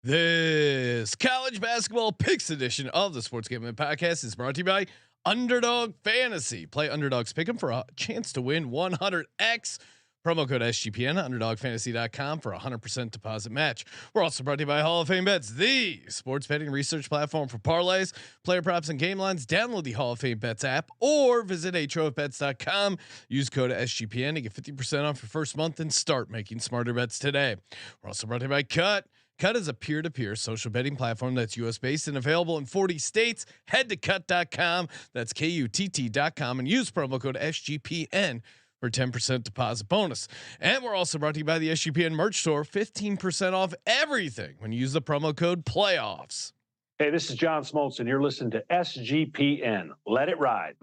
This college basketball picks edition of the Sports Gambling Podcast is brought to you by Underdog Fantasy. Play Underdogs Pick'em for a chance to win 100x. Promo code SGPN, underdogfantasy.com for a 100% deposit match. We're also brought to you by Hall of Fame Bets, the sports betting research platform for parlays, player props, and game lines. Download the Hall of Fame Bets app or visit HOFBets.com. Use code SGPN to get 50% off your first month and start making smarter bets today. We're also brought to you by Cut. Cut is a peer-to-peer social betting platform that's US based and available in 40 states. Head to cut.com. That's KUTT.com and use promo code SGPN for 10% deposit bonus. And we're also brought to you by the SGPN merch store, 15% off everything when you use the promo code playoffs. Hey, this is John Smoltz, and you're listening to SGPN. Let it ride.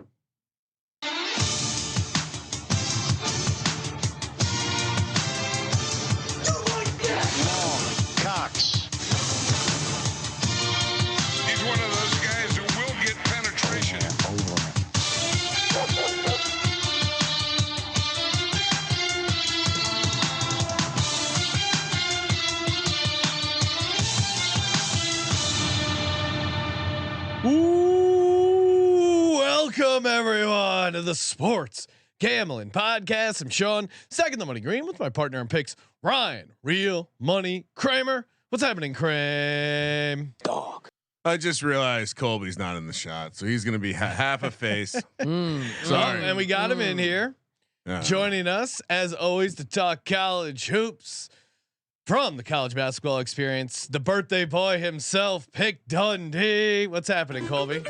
Cox. He's one of those guys who will get penetration. Ooh, welcome everyone to the Sports Gambling Podcast. I'm Sean, second the money green with my partner in picks, Ryan, Real Money Kramer. What's happening, Kramer? Dog. I just realized Colby's not in the shot, so he's going to be half a face. Sorry, and we got him in here, joining us as always to talk college hoops from the college basketball experience. The birthday boy himself, Pick Dundee. What's happening, Colby?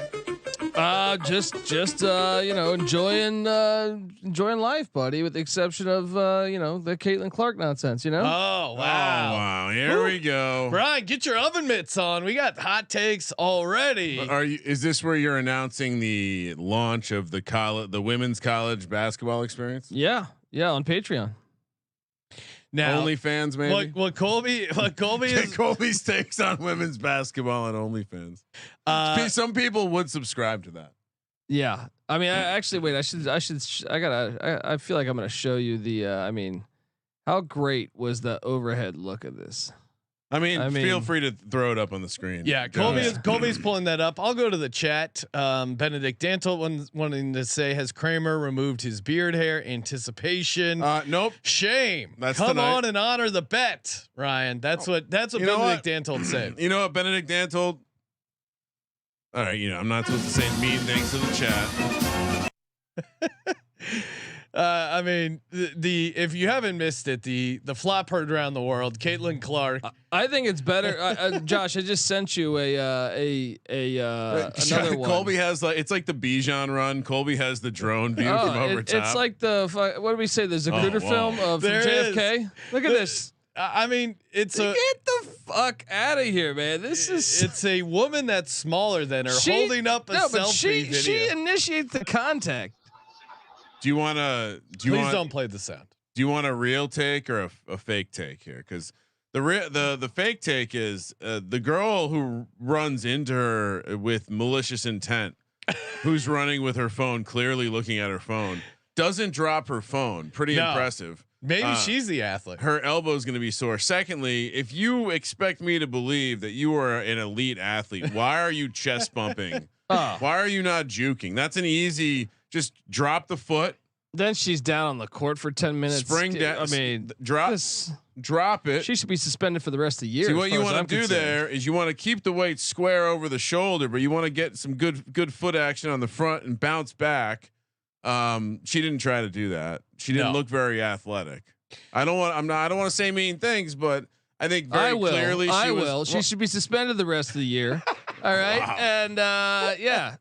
Just enjoying life, buddy, with the exception of the Caitlin Clark nonsense, Oh wow. Oh, wow. Here we go. Brian, get your oven mitts on. We got hot takes already. Is this where you're announcing the launch of the women's college basketball experience? Yeah, on Patreon. Now, OnlyFans, maybe. What Colby is Colby's takes on women's basketball on OnlyFans. Some people would subscribe to that. Yeah, I mean, I feel like I'm gonna show you the. How great was the overhead look of this? I mean, feel free to throw it up on the screen. Yeah, Colby's pulling that up. I'll go to the chat. Benedict Dantle wanting to say, has Kramer removed his beard hair? Anticipation. Nope. Shame. That's Come tonight. on and honor the bet, Ryan. That's what Benedict Dantle said. You know what Benedict Dantle? All right, I'm not supposed to say mean things to the chat. If you haven't missed it, the flop heard around the world. Caitlin Clark. I think it's better. Josh, I just sent you another one. Colby has it's like the Bijan run. Colby has the drone view from over top. It's like what do we say? The Zapruder film of JFK. Look at this. Get the fuck out of here, man. It's a woman that's smaller than her holding up a selfie video. She initiates the contact. Please don't play the sound. Do you want a real take or a fake take here? Because the fake take is the girl who runs into her with malicious intent, who's running with her phone, clearly looking at her phone, doesn't drop her phone. Pretty impressive. Maybe she's the athlete. Her elbow is going to be sore. Secondly, if you expect me to believe that you are an elite athlete, why are you chest bumping? Why are you not juking? That's an easy. Just drop the foot. Then she's down on the court for 10 minutes. Spring down. Drop it. She should be suspended for the rest of the year. See, what you want to do there is you want to keep the weight square over the shoulder, but you want to get some good foot action on the front and bounce back. She didn't try to do that. She didn't look very athletic. I don't want to say mean things, but I think clearly I will. She should be suspended the rest of the year. All right. Wow. And yeah.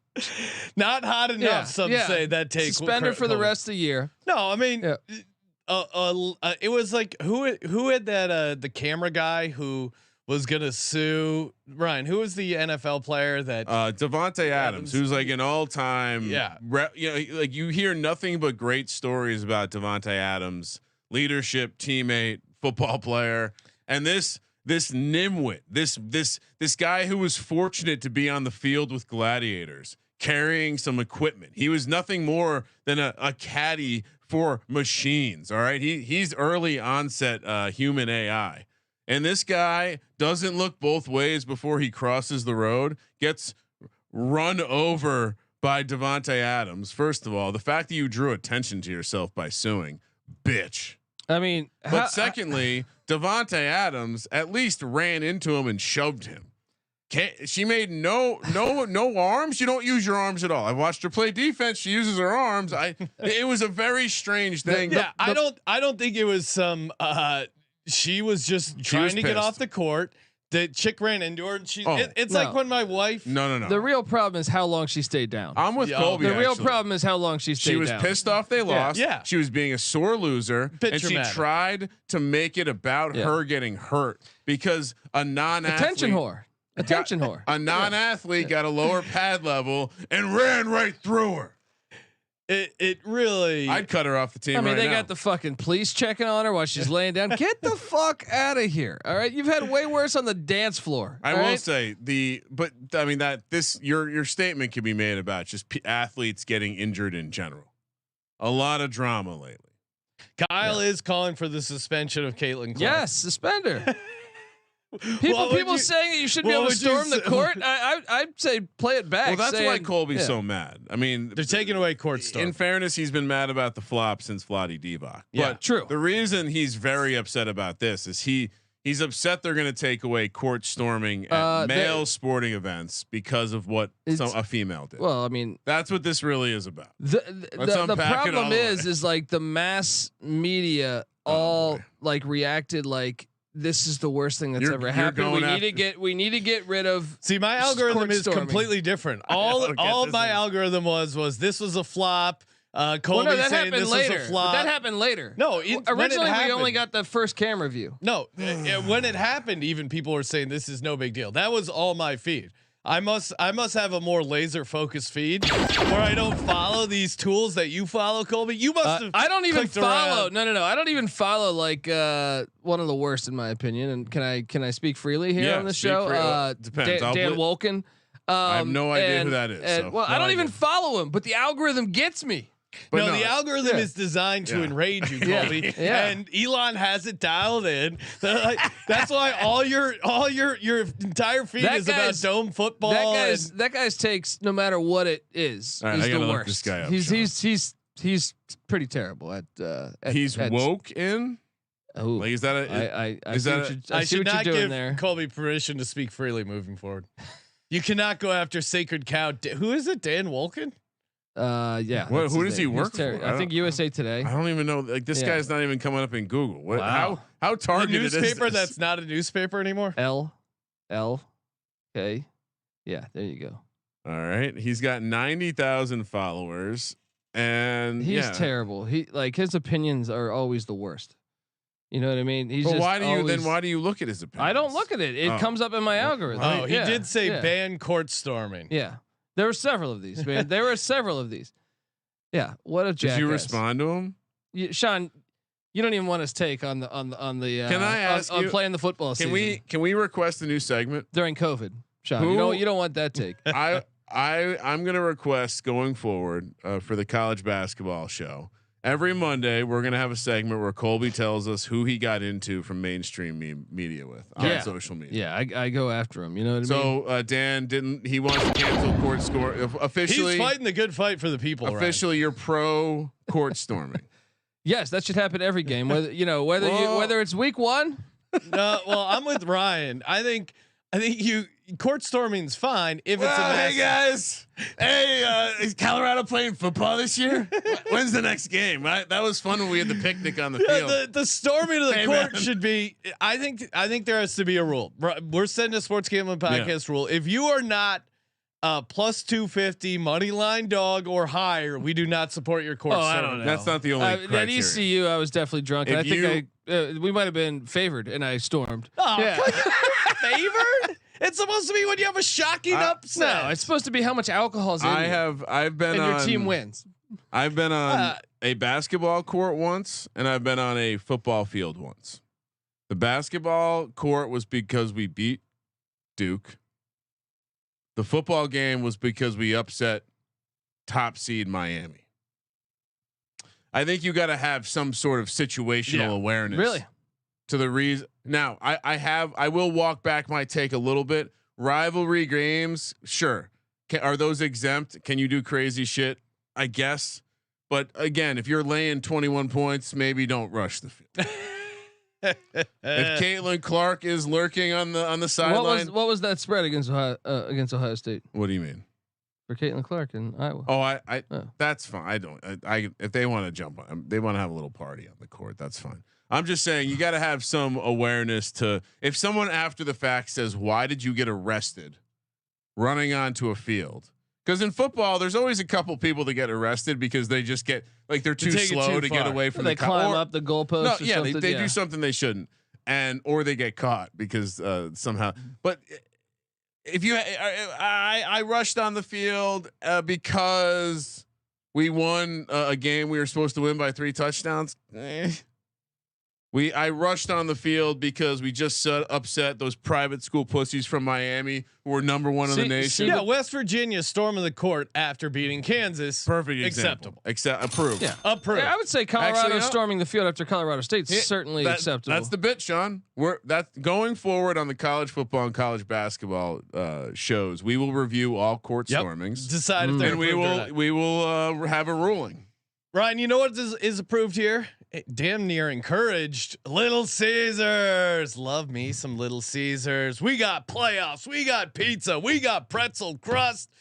Not hot enough. Some say that takes suspended for the rest of the year. No, I mean, it was like who had that the camera guy who was gonna sue Ryan. Who was the NFL player that Devontae Adams, who's like an all-time. Like you hear nothing but great stories about Devontae Adams, leadership, teammate, football player, and this nimwit, this guy who was fortunate to be on the field with gladiators, carrying some equipment. He was nothing more than a caddy for machines. All right. He's early onset human AI. and this guy doesn't look both ways before he crosses the road, gets run over by Davante Adams. First of all, the fact that you drew attention to yourself by suing, bitch. I mean, but secondly, Davante Adams at least ran into him and shoved him. She made no arms. You don't use your arms at all. I've watched her play defense. She uses her arms. It was a very strange thing. Yeah, I don't think it was some. She was just trying to get off the court. The chick ran into her, and it's like when my wife. No. The real problem is how long she stayed down. I'm with Colby. The real problem is how long she stayed down. She was pissed off they lost. Yeah. She was being a sore loser, and she tried to make it about her getting hurt because a non-athlete. Attention whore. A non-athlete got a lower pad level and ran right through her. It really. I'd cut her off the team. I mean, they got the fucking police checking on her while she's laying down. Get the fuck out of here! All right, you've had way worse on the dance floor. I will say but I mean your statement can be made about just athletes getting injured in general. A lot of drama lately. Kyle is calling for the suspension of Caitlin Clark. Yes, suspend her. People saying that you should be able to storm the court. I'd say play it back. Well, that's why Colby's so mad. I mean, they're taking away court storm. In fairness, he's been mad about the flop since Vlade Divac. Yeah, but true. The reason he's very upset about this is he's upset they're going to take away court storming at male sporting events because of what a female did. Well, I mean, that's what this really is about. The problem is like the mass media all like reacted like. This is the worst thing that's ever happened. We need to get rid of. See, my algorithm is completely different. All my algorithm was this was a flop. Colby saying this was a flop. That happened later. No, originally we only got the first camera view. No, when it happened, even people were saying this is no big deal. That was all my feed. I must have a more laser focused feed where I don't follow these tools that you follow, Colby. You must have. I don't even follow. Around. No. I don't even follow like one of the worst in my opinion. And can I speak freely here on the show? Depends. Dan Wolken. I have no idea who that is. I don't even follow him, but the algorithm gets me. But no, the algorithm is designed to enrage you, Colby. And Elon has it dialed in. That's why all your entire feed is about dome football. That guy's takes, no matter what it is, right, is the worst. This guy up, he's pretty terrible at he's woke in. Oh, like, is that I should not give there. Colby permission to speak freely moving forward. You cannot go after Sacred Cow. Who is it? Dan Wolken? Yeah. Who does he work for? I think USA Today. I don't even know. Like this guy's not even coming up in Google. What? Wow. How targeted is newspaper this? That's not a newspaper anymore. K. Yeah, there you go. All right, he's got 90,000 followers, and he's terrible. His opinions are always the worst. You know what I mean? He's. But why do you look at his opinions? I don't look at it. It comes up in my algorithm. Oh, he did say ban court storming. Yeah. There were several of these, man. There were several of these. Yeah, what a jackass. Did you respond to him, Sean? You don't even want his take on the. Can I ask on you, playing the football season? Can we request a new segment during COVID, Sean? You don't want that take. I'm gonna request going forward for the college basketball show. Every Monday, we're gonna have a segment where Colby tells us who he got into from mainstream media with on social media. Yeah, I go after him. You know what I mean? So Dan he wants to cancel court score officially. He's fighting the good fight for the people. Officially, you're pro court storming. Yes, that should happen every game. Whether it's week one. No, well, I'm with Ryan. I think court storming's fine if it's a mess. Hey guys, is Colorado playing football this year? When's the next game? That was fun when we had the picnic on the field. The storming of the court should be. I think there has to be a rule. We're setting a sports gambling podcast rule. If you are not plus 250 money line dog or higher, we do not support your court. I don't know. That's not the only criteria. At ECU, I was definitely drunk. And I think we might have been favored, and I stormed. Oh, yeah. Favored? It's supposed to be when you have a shocking upset. No, it's supposed to be how much alcohol is in I've been and on, your team wins. I've been on a basketball court once, and I've been on a football field once. The basketball court was because we beat Duke. The football game was because we upset top seed Miami. I think you got to have some sort of situational awareness. Really? to the reason. Now I will walk back my take a little bit. Rivalry games, sure. Are those exempt? Can you do crazy shit? I guess. But again, if you're laying 21 points, maybe don't rush the field. If Caitlin Clark is lurking on the sideline, what was that spread against Ohio State? What do you mean? For Caitlin Clark in Iowa. Oh, that's fine. If they want to jump on, they want to have a little party on the court. That's fine. I'm just saying you got to have some awareness to, if someone after the fact says, why did you get arrested running onto a field? Because in football, there's always a couple people that get arrested because they just get like they're too slow to get away from they climb up the goalpost. No, yeah, they do something they shouldn't, or they get caught because somehow. But if you, I rushed on the field because we won a game we were supposed to win by 3 touchdowns. I rushed on the field because we just upset those private school pussies from Miami who were number 1 in the nation. Yeah, West Virginia storming the court after beating Kansas. Perfect example. Approved. Yeah, approved. Yeah, I would say Colorado storming the field after Colorado State's certainly acceptable. That's the bit, Sean. That's going forward on the college football and college basketball shows. We will review all court stormings. Decide if they're approved or not. We will have a ruling. Ryan, you know what is approved here? Damn near encouraged. Little Caesars. Love me some Little Caesars. We got playoffs. We got pizza. We got pretzel crust.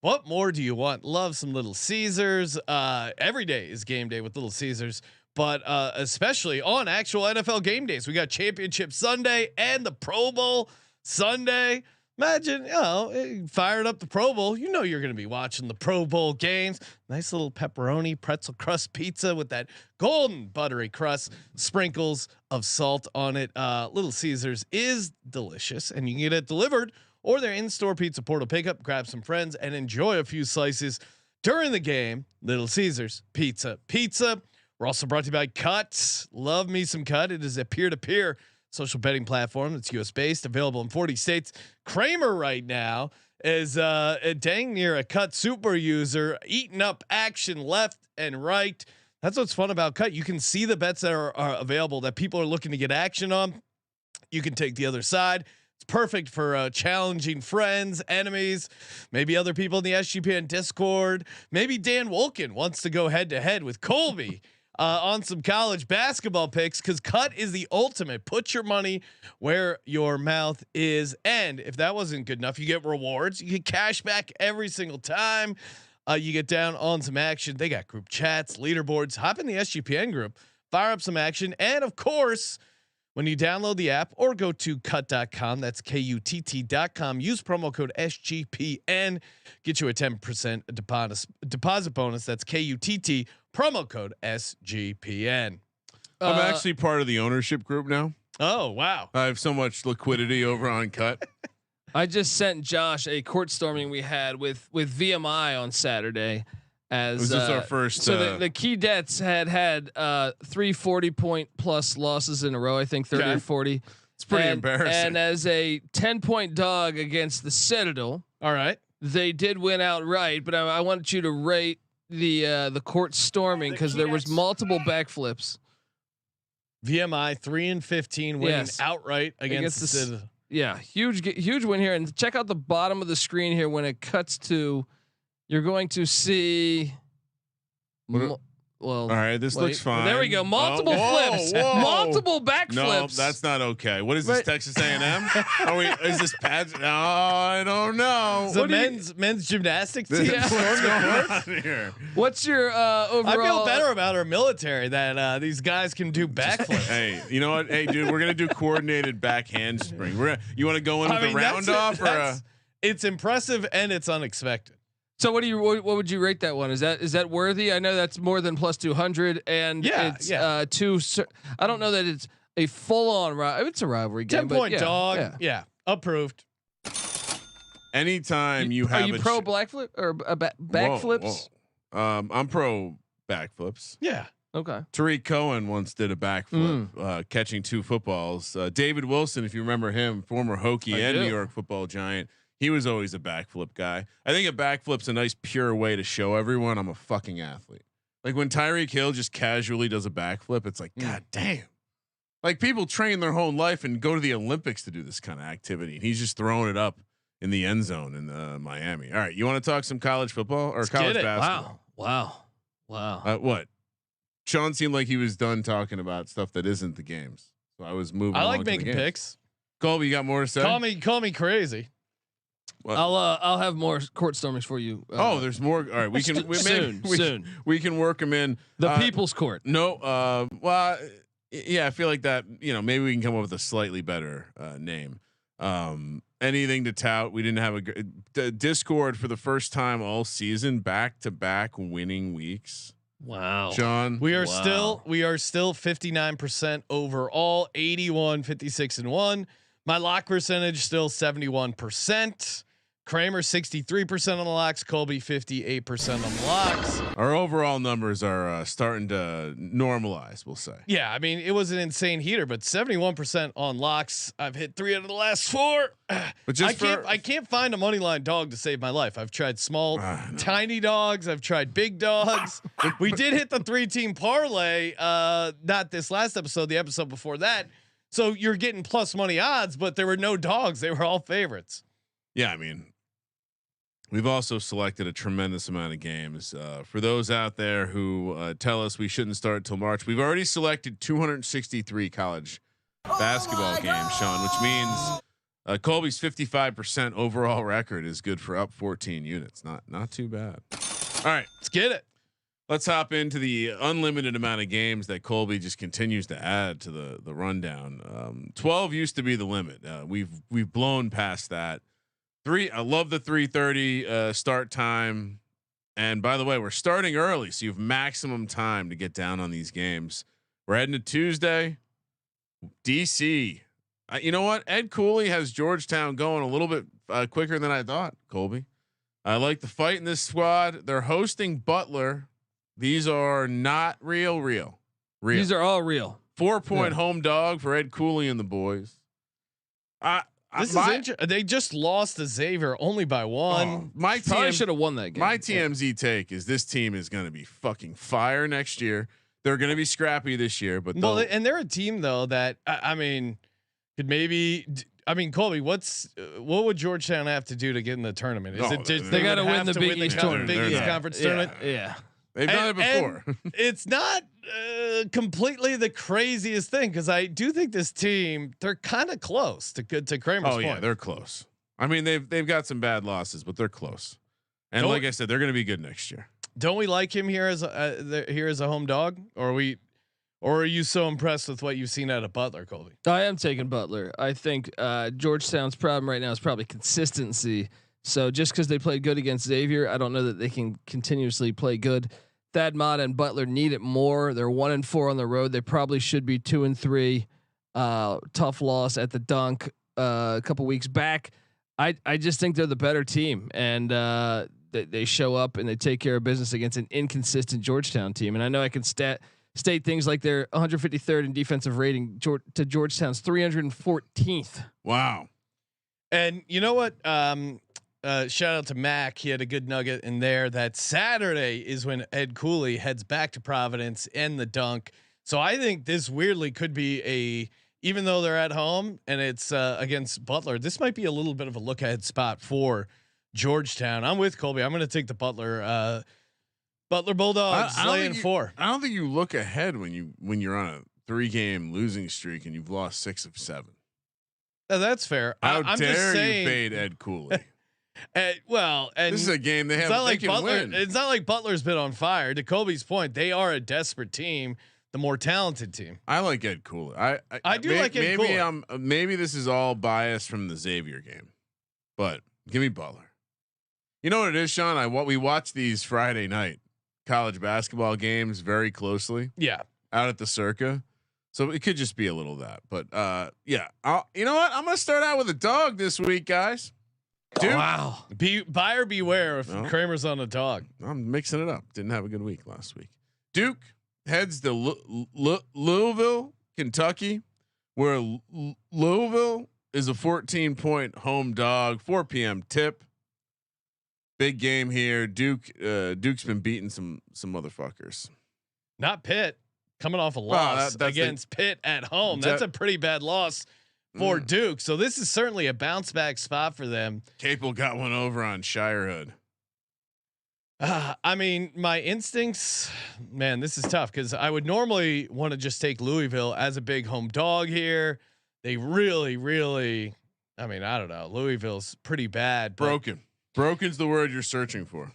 What more do you want? Love some Little Caesars. Every day is game day with Little Caesars, but especially on actual NFL game days. We got Championship Sunday and the Pro Bowl Sunday. Imagine, firing up the Pro Bowl. You know you're going to be watching the Pro Bowl games. Nice little pepperoni pretzel crust pizza with that golden buttery crust, sprinkles of salt on it. Little Caesars is delicious, and you can get it delivered or their in-store pizza portal pickup. Grab some friends and enjoy a few slices during the game. Little Caesars pizza. We're also brought to you by Cut. Love me some Cut. It is a peer-to-peer social betting platform that's US based, available in 40 states. Kramer right now is dang near a Cut super user, eating up action left and right. That's what's fun about Cut. You can see the bets that are available that people are looking to get action on. You can take the other side. It's perfect for challenging friends, enemies, maybe other people in the SGPN Discord. Maybe Dan Wolkin wants to go head to head with Colby on some college basketball picks, because Cut is the ultimate. Put your money where your mouth is. And if that wasn't good enough, you get rewards. You get cash back every single time you get down on some action. They got group chats, leaderboards. Hop in the SGPN group, fire up some action. And of course, when you download the app or go to cut.com, that's KUTT.com, use promo code SGPN, get you a 10% deposit bonus. That's KUTT, promo code SGPN. I'm actually part of the ownership group now. Oh, wow. I have so much liquidity over on Cut. I just sent Josh a court storming we had with VMI on Saturday. As was this our first? So the key debts had 3 40-point plus losses in a row. I think 30 or 40. It's pretty embarrassing. And as a 10-point dog against the Citadel, all right, they did win outright. But I wanted you to rate the court storming because there was multiple backflips. VMI 3-15 winning outright against the Citadel. Yeah, huge win here. And check out the bottom of the screen here when it cuts to. You're going to see. All right, this looks fine. There we go. Multiple flips, multiple backflips. No, that's not okay. What is this, Texas A&M? Is this pads? No, I don't know. The men's gymnastics team. What's going on here? What's your overall? I feel better about our military that these guys can do backflips. Hey, you know what? Hey, dude, we're gonna do coordinated back handspring. You want to go in with a round off or? It's impressive and it's unexpected. So what would you rate that one? Is that worthy? I know that's more than plus 200, and it's two. I don't know that it's a full on. It's a rivalry game. 10-point dog. Yeah, approved. Anytime you have. Are you pro backflip or backflips? I'm pro backflips. Yeah. Okay. Tariq Cohen once did a backflip catching 2 footballs. David Wilson, if you remember him, former Hokie and New York Football Giant. He was always a backflip guy. I think a backflip's a nice pure way to show everyone I'm a fucking athlete. Like when Tyreek Hill just casually does a backflip, it's like, God damn. Like people train their whole life and go to the Olympics to do this kind of activity. And he's just throwing it up in the end zone in Miami. All right, you want to talk some college football or college basketball? Wow. What? Sean seemed like he was done talking about stuff that isn't the games, so I was moving. I like making picks. Colby, you got more to say? Call me crazy. What? I'll have more court stormings for you. There's more. All right, we can soon. We can work them in. The People's Court. No. Well, yeah, I feel like that. Maybe we can come up with a slightly better name. Anything to tout? We didn't have a Discord for the first time all season, back-to-back winning weeks. Wow, John, we are still 59% overall, 81, 56-1. My lock percentage still 71%. Kramer 63% on the locks. Colby 58% on the locks. Our overall numbers are starting to normalize. We'll say. Yeah, I mean it was an insane heater, but 71% on locks. I've hit 3 out of the last 4. But just I can't find a money line dog to save my life. I've tried small, tiny dogs. I've tried big dogs. We did hit the 3-team parlay. Not this last episode. The episode before that. So you're getting plus money odds, but there were no dogs. They were all favorites. Yeah, I mean, we've also selected a tremendous amount of games. For those out there who tell us we shouldn't start till March, we've already selected 263 college basketball games, Sean, which means Colby's 55% overall record is good for up 14 units. Not too bad. All right, let's get it. Let's hop into the unlimited amount of games that Colby just continues to add to the rundown. 12 used to be the limit. We've blown past that. I love the 3:30 start time. And by the way, we're starting early, so you have maximum time to get down on these games. We're heading to Tuesday. DC. You know what? Ed Cooley has Georgetown going a little bit quicker than I thought, Colby. I like the fight in this squad. They're hosting Butler. These are not real. These are all real. 4-point home dog for Ed Cooley and the boys. They just lost to Xavier only by 1. My probably should have won that game. My TMZ take is this team is going to be fucking fire next year. They're going to be scrappy this year, but and they're a team though that I mean could maybe. I mean, Colby, what would Georgetown have to do to get in the tournament? Is it just they got to win the Big East tournament? Conference tournament? Yeah. They've done it before. It's not completely the craziest thing because I do think this team they're kind of close to Kramer's point. Yeah, they're close. I mean, they've got some bad losses, but they're close. And like I said, they're going to be good next year. Don't we like him here as a home dog, or are you so impressed with what you've seen out of Butler, Colby? I am taking Butler. I think Georgetown's problem right now is probably consistency. So just because they played good against Xavier, I don't know that they can continuously play good. Thad Matta and Butler need it more. They're 1-4 on the road. They probably should be 2-3. Tough loss at the Dunk a couple weeks back. I just think they're the better team, and they show up and they take care of business against an inconsistent Georgetown team. And I know I can state things like they're 153rd in defensive rating to Georgetown's 314th. Wow. And you know what? Shout out to Mac. He had a good nugget in there that Saturday is when Ed Cooley heads back to Providence and the Dunk. So I think this weirdly could be even though they're at home and it's against Butler, this might be a little bit of a look ahead spot for Georgetown. I'm with Colby. I'm going to take the Butler Bulldogs laying 4. I don't think you look ahead when you're on a 3-game losing streak and you've lost 6 of 7. That's fair. How I'm dare just saying, you fade Ed Cooley? And this is a game they have. It's not like Butler. Win. It's not like Butler's been on fire. To Colby's point, they are a desperate team, the more talented team. I like Ed Cooley. I do like Ed Cooley. Maybe this is all biased from the Xavier game, but give me Butler. You know what it is, Sean? We watch these Friday night college basketball games very closely. Yeah, out at the Circa. So it could just be a little of that, but yeah. You know what? I'm gonna start out with a dog this week, guys. Duke. Wow. Buyer beware if Kramer's on a dog. I'm mixing it up. Didn't have a good week last week. Duke heads to Louisville, Kentucky, where Louisville is a 14-point home dog. 4 p.m. tip. Big game here. Duke's been beating some motherfuckers. Not Pitt. coming off a loss against Pitt at home. That's a pretty bad loss for Duke. So this is certainly a bounce back spot for them. Capel got one over on Shirehood. I mean, my instincts, man, this is tough because I would normally want to just take Louisville as a big home dog here. They really, I mean, I don't know. Louisville's pretty bad. Broken's the word you're searching for.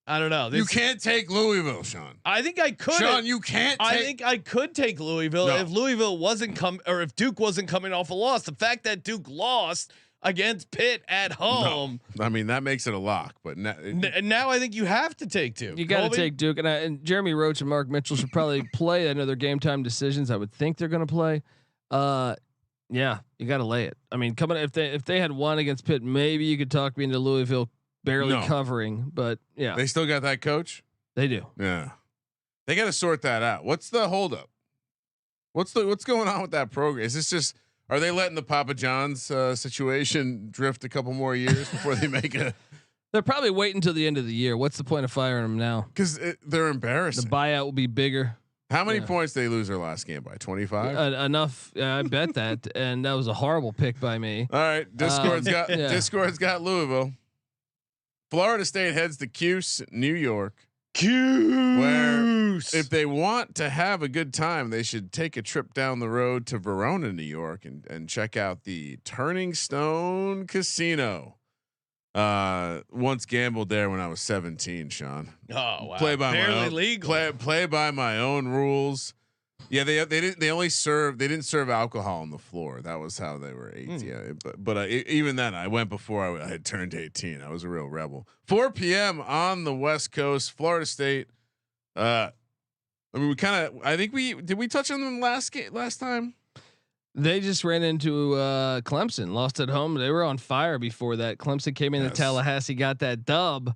I don't know. You can't take Louisville, Sean. I think I could. Sean, you can't. I think I could take Louisville if Louisville wasn't if Duke wasn't coming off a loss. The fact that Duke lost against Pitt at home. No. I mean, that makes it a lock, but now I think you have to take Duke. You got to take Duke, and Jeremy Roach and Mark Mitchell should probably play. I know they're game time decisions. I would think they're going to play. Yeah, you got to lay it. I mean, if they had won against Pitt, maybe you could talk me into Louisville barely covering, but yeah, they still got that coach. They do. Yeah, they got to sort that out. What's the holdup? What's going on with that program? Is this just? Are they letting the Papa John's situation drift a couple more years before they make a? They're probably waiting until the end of the year. What's the point of firing them now? Because they're embarrassing. The buyout will be bigger. How many points did they lose their last game by? 25. Enough. I bet that, and that was a horrible pick by me. All right, Discord's got Louisville. Florida State heads to Cuse, New York. Where if they want to have a good time, they should take a trip down the road to Verona, New York, and check out the Turning Stone Casino. Once gambled there when I was 17, Sean. Oh wow! Play by barely my own, legal. Play by my own ruls. Yeah, they didn't serve alcohol on the floor. That was how they were 18. Yeah, but even then, I went before I had turned 18. I was a real rebel. 4 p.m. on the West Coast, Florida State. I mean, did we touch on them last time? They just ran into Clemson, lost at home. They were on fire before that. Clemson came into Tallahassee, got that dub.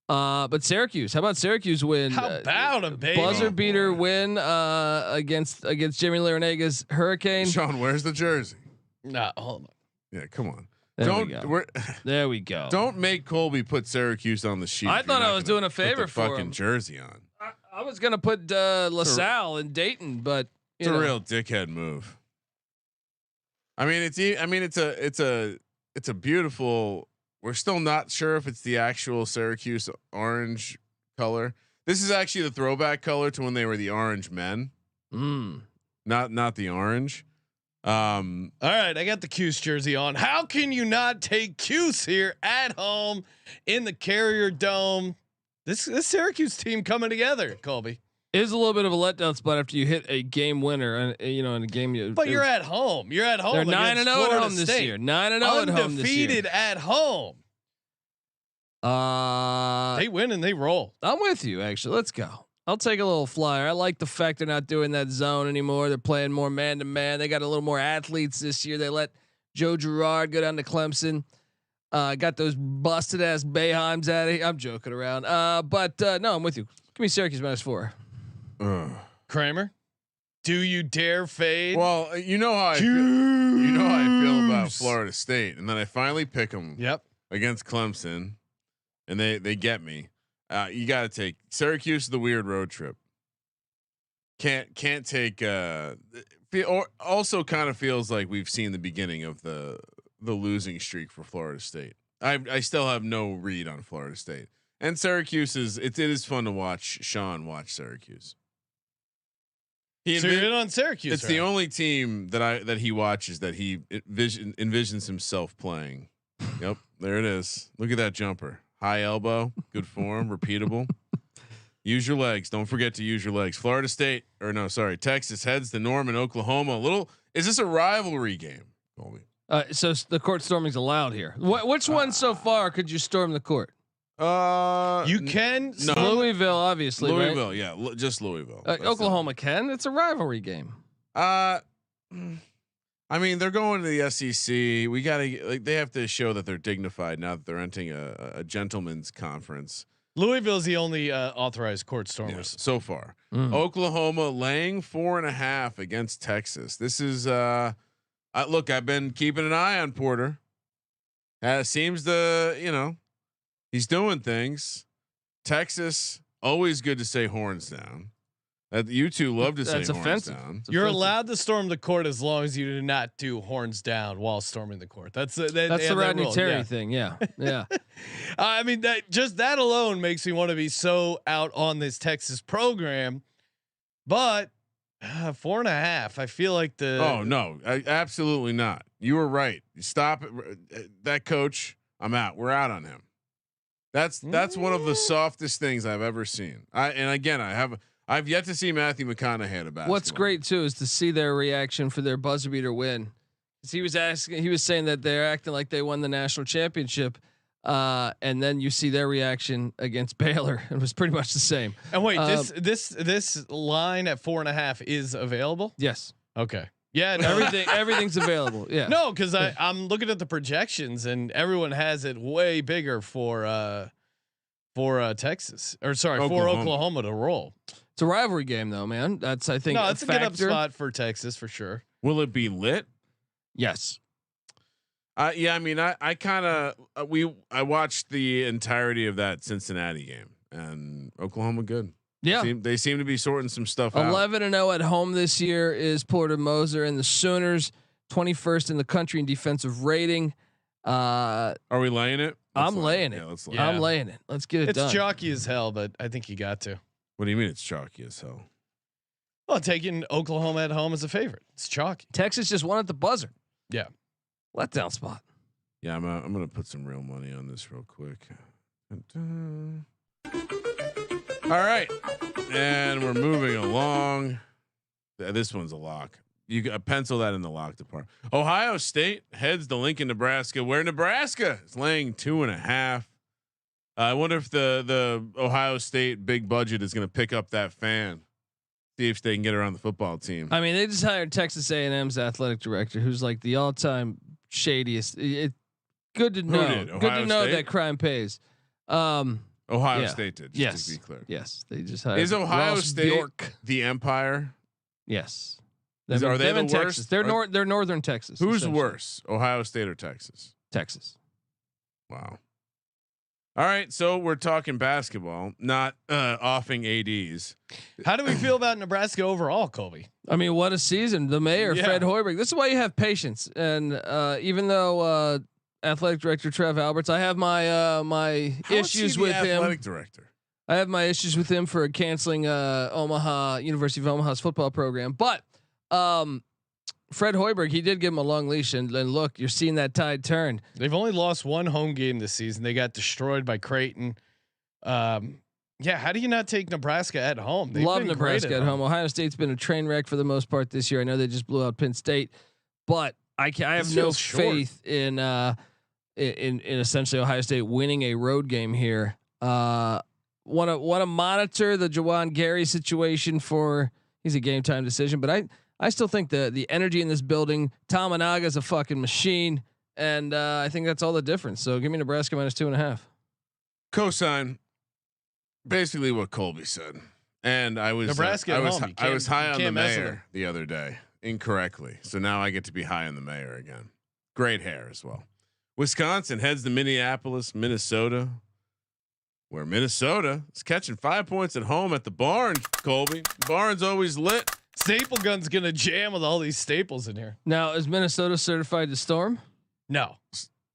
But Syracuse, how about Syracuse win? How about a baby buzzer beater win against Jimmy Laranaga's Hurricane? Sean, where's the jersey? No, hold on. Yeah, come on. There we go. Don't make Colby put Syracuse on the sheet. I thought I was doing a favor for fucking him. Jersey on. I was gonna put LaSalle in Dayton, but it's a real dickhead move. I mean, it's a beautiful. We're still not sure if it's the actual Syracuse orange color. This is actually the throwback color to when they were the Orange Men. Not the orange. All right, I got the Cuse jersey on. How can you not take Cuse here at home in the Carrier Dome? This Syracuse team coming together, Colby. It is a little bit of a letdown spot after you hit a game winner, and in a game. But you're at home. You're at home. They're 9-0 at home this year. 9-0 at home this year. Undefeated at home. They win and they roll. I'm with you. Actually, let's go. I'll take a little flyer. I like the fact they're not doing that zone anymore. They're playing more man to man. They got a little more athletes this year. They let Joe Girard go down to Clemson. Got those busted ass Boeheims out of here. I'm joking around. But no, I'm with you. Give me Syracuse -4. Kramer, do you dare fade? Well, you know how I feel about Florida State, and then I finally pick them. Yep. Against Clemson, and they get me. You got to take Syracuse. The weird road trip. Can't take. Also, kind of feels like we've seen the beginning of the losing streak for Florida State. I still have no read on Florida State, and Syracuse is. It is fun to watch Sean watch Syracuse. So you're in on Syracuse. It's the only team that he watches that he envisions himself playing. Yep, there it is. Look at that jumper. High elbow, good form, repeatable. Use your legs. Don't forget to use your legs. Florida State, Texas heads to Norman, Oklahoma. Is this a rivalry game, Colby? So the court storming's allowed here. Which one so far could you storm the court? You can. No. Louisville, obviously. Louisville, right? yeah, just Louisville. Oklahoma can. It's a rivalry game. I mean, they're going to the SEC. We gotta. They have to show that they're dignified now that they're entering a gentleman's conference. Louisville's the only authorized court stormers so far. Oklahoma laying 4.5 against Texas. This is. Look, I've been keeping an eye on Porter. Seems to, he's doing things. Texas, always good to say horns down. You two love to say That's horns offensive. down. You're allowed to storm the court as long as you do not do horns down while storming the court. That's the Rodney Terry thing. Yeah, yeah. I mean, that alone makes me want to be so out on this Texas program. But 4.5, I feel like the. Oh no, absolutely not. You were right. You stop it. That coach, I'm out. We're out on him. That's one of the softest things I've ever seen. I've yet to see Matthew McConaughey at a basketball. What's great too is to see their reaction for their buzzer beater win. He was saying that they're acting like they won the national championship, and then you see their reaction against Baylor. It was pretty much the same. And wait, this line at 4.5 is available? Yes. Okay. Yeah. No. Everything's available. Yeah. No, because I'm looking at the projections and everyone has it way bigger for Texas for Oklahoma to roll. It's a rivalry game though, man. That's I think it's a good up spot for Texas for sure. Will it be lit? Yes. Yeah, I mean, I watched the entirety of that Cincinnati game and Oklahoma good. Yeah, they seem to be sorting some stuff out. 11-0 at home this year is Porter Moser and the Sooners, 21st in the country in defensive rating. Are we laying it? I'm laying it. Yeah, I'm laying it. Let's get it done. It's chalky as hell, but I think you got to. What do you mean it's chalky as hell? Well, taking Oklahoma at home as a favorite. It's chalky. Texas just won at the buzzer. Yeah. Letdown spot. Yeah, I'm gonna put some real money on this real quick. All right, and we're moving along. This one's a lock. You pencil that in the lock department. Ohio State heads to Lincoln, Nebraska, where Nebraska is laying 2.5. I wonder if the Ohio State big budget is going to pick up that fan. See if they can get around the football team. I mean, they just hired Texas A&M's athletic director, who's like the all-time shadiest. Good to know. Good to know that crime pays. Ohio State did. Just to be clear. Yes, they just hired. Is Ohio Ross State Bjork. the Empire? Yes. Are they the worst? Texas. They're northern Texas. Who's worse, Ohio State or Texas? Texas. Wow. All right, so we're talking basketball, not offing ADs. How do we feel about Nebraska overall, Colby? I mean, what a season! The mayor, Fred Hoiberg. This is why you have patience. And even though athletic director Trev Alberts, I have my issues with him. Athletic director. I have my issues with him for canceling University of Omaha's football program, but Fred Hoiberg, he did give him a long leash, and look, you're seeing that tide turn. They've only lost one home game this season. They got destroyed by Creighton. How do you not take Nebraska at home? They've Love Nebraska at home. Ohio State's been a train wreck for the most part this year. I know they just blew out Penn State, but I have no faith in essentially Ohio State winning a road game here. Want to monitor the Jawan Gary situation for he's a game time decision, but I still think the energy in this building, Tominaga's a fucking machine, and I think that's all the difference. So give me Nebraska -2.5. Cosign, basically what Colby said, and I was Nebraska. I was high on the mayor the other day incorrectly, so now I get to be high on the mayor again. Great hair as well. Wisconsin heads to Minneapolis, Minnesota, where Minnesota is catching 5 points at home at the Barn. Colby, Barn's always lit. Staple Gun's gonna jam with all these staples in here. Now, is Minnesota certified to storm? No.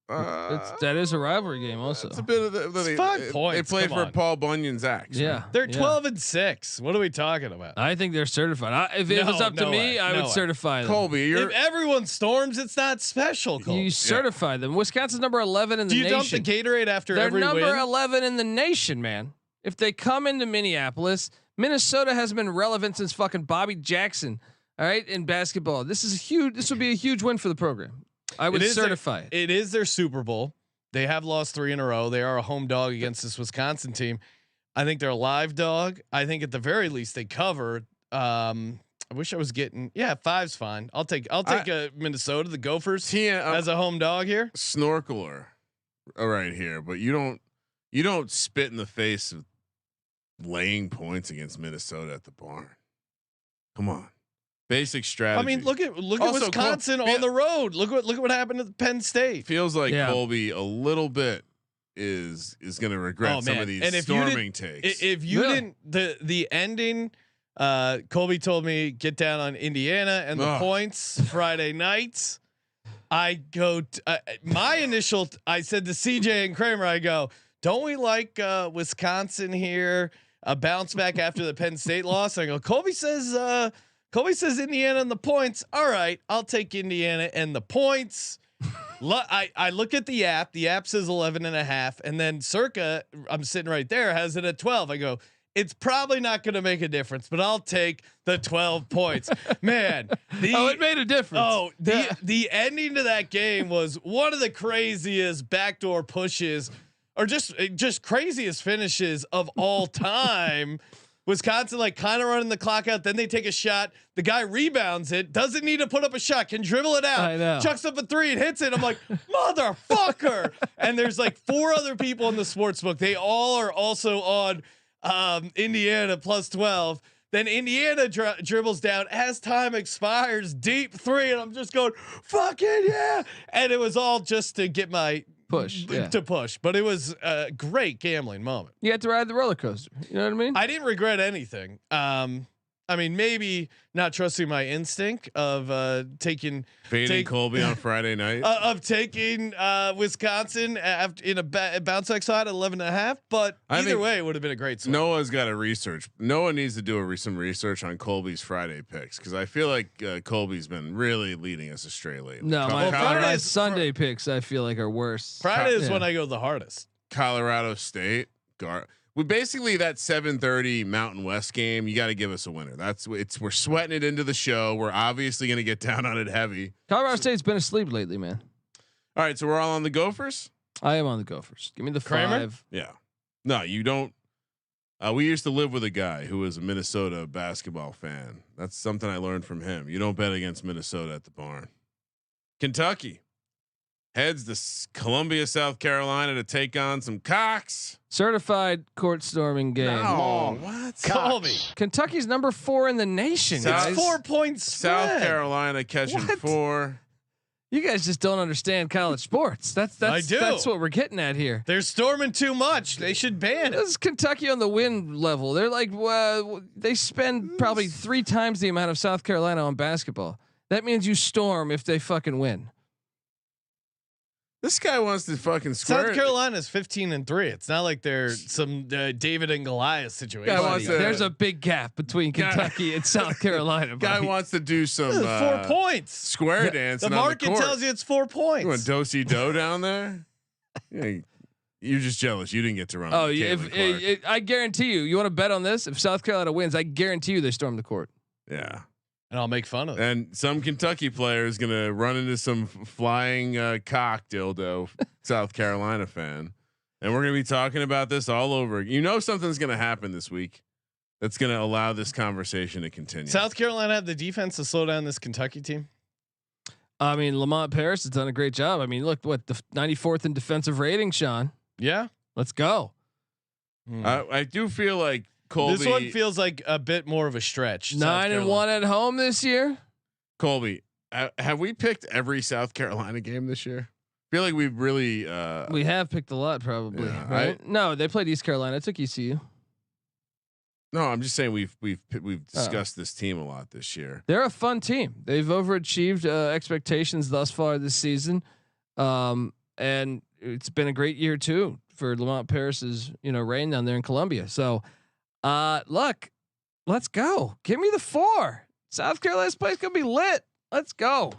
That is a rivalry game. Also, it's a bit of it's 5 points. They play for Paul Bunyan's axe. Yeah, right? They're 12-6. What are we talking about? I think they're certified. If it was up to me, I would certify them. Colby, if everyone storms, it's not special. Colby. You certify them. Wisconsin's number 11 in the nation. Do you dump the Gatorade after every win? They're number 11 in the nation, man. If they come into Minneapolis, Minnesota hasn't been relevant since fucking Bobby Jackson. All right, in basketball, this is huge. This would be a huge win for the program. I would certify it. It is their Super Bowl. They have lost 3 in a row. They are a home dog against this Wisconsin team. I think they're a live dog. I think at the very least they cover. I wish I was getting 5's fine. I'll take Minnesota, the Gophers as a home dog here. Snorkeler, all right here, but you don't spit in the face of laying points against Minnesota at the Barn. Come on. Basic strategy. I mean, look at Wisconsin on the road. Look what happened to Penn State. Feels like Colby a little bit is going to regret some of these storming takes. If you didn't the ending Colby told me get down on Indiana and the points Friday nights. I go my initial. I said to CJ and Kramer, I go, don't we like Wisconsin here? A bounce back after the Penn State loss. I go, Colby says Indiana and the points. All right, I'll take Indiana and the points. I look at the app. The app says 11.5, and then Circa, I'm sitting right there, has it at 12. I go, it's probably not going to make a difference, but I'll take the 12 points. Man, it made a difference. Oh, the ending to that game was one of the craziest backdoor pushes, or just craziest finishes of all time. Wisconsin like kind of running the clock out. Then they take a shot. The guy rebounds it. Doesn't need to put up a shot. Can dribble it out. I know. Chucks up a 3 and hits it. I'm like, motherfucker. And there's like 4 other people in the sports book. They all are also on Indiana plus 12. Then Indiana dribbles down as time expires. Deep 3. And I'm just going, fucking yeah. And it was all just to get my to push, but it was a great gambling moment. You had to ride the roller coaster. You know what I mean? I didn't regret anything. I mean, maybe not trusting my instinct of taking Colby on Friday night of taking Wisconsin after in a bounce back side at 11.5. But either way, it would have been a great swing. Noah's got to research. Noah needs to do some research on Colby's Friday picks, because I feel like Colby's been really leading us astray lately. No, my Sunday picks I feel like are worse. Friday is when I go the hardest. Colorado State. We basically that 7:30 Mountain West game. You got to give us a winner. We're sweating it into the show. We're obviously going to get down on it heavy. Colorado State's been asleep lately, man. All right, so we're all on the Gophers. I am on the Gophers. Give me the Kramer? 5. Yeah. No, you don't. We used to live with a guy who was a Minnesota basketball fan. That's something I learned from him. You don't bet against Minnesota at the barn. Kentucky heads to Columbia, South Carolina to take on some Cocks. Certified court storming game. No, what? Colby. Kentucky's number 4 in the nation. It's 4 points. South Carolina catching 4. You guys just don't understand college sports. That's what we're getting at here. They're storming too much. They should ban it. This is Kentucky on the win level. They're like, they spend probably 3 times the amount of South Carolina on basketball. That means you storm if they fucking win. This guy wants to fucking square. South Carolina's 15-3. It's not like they're some David and Goliath situation. There's a big gap between Kentucky and South Carolina. Guy wants to do some 4 points. Square dance. The market tells you it's 4 points. You want do down there? Yeah, you're just jealous. You didn't get to run. Oh, I guarantee you. You want to bet on this? If South Carolina wins, I guarantee you they storm the court. Yeah. And I'll make fun of it. And some Kentucky player is going to run into some flying cock dildo South Carolina fan. And we're going to be talking about this all over. You know, something's going to happen this week that's going to allow this conversation to continue. South Carolina have the defense to slow down this Kentucky team. I mean, Lamont Paris has done a great job. I mean, look, the 94th in defensive rating, Sean. Yeah. Let's go. I do feel like Colby, this one feels like a bit more of a stretch. 9-1 at home this year. Colby, have we picked every South Carolina game this year? I feel like we've really we have picked a lot, probably. Yeah, right? No, they played East Carolina. It took ECU. No, I'm just saying we've discussed this team a lot this year. They're a fun team. They've overachieved expectations thus far this season, and it's been a great year too for Lamont Paris's reign down there in Columbia. So. Look, let's go. Give me the 4. South Carolina's place gonna be lit. Let's go.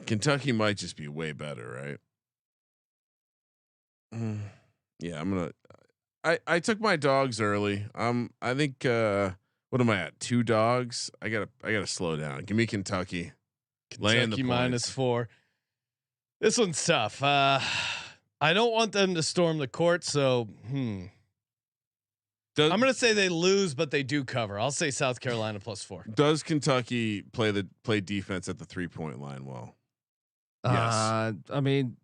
Kentucky might just be way better, right? Yeah, I'm gonna. I took my dogs early. I think. What am I at? 2 dogs. I gotta slow down. Give me Kentucky. Kentucky -4. This one's tough. I don't want them to storm the court, so I'm going to say they lose, but they do cover. I'll say South Carolina +4. Does Kentucky play defense at the 3-point line well? Yes. I mean,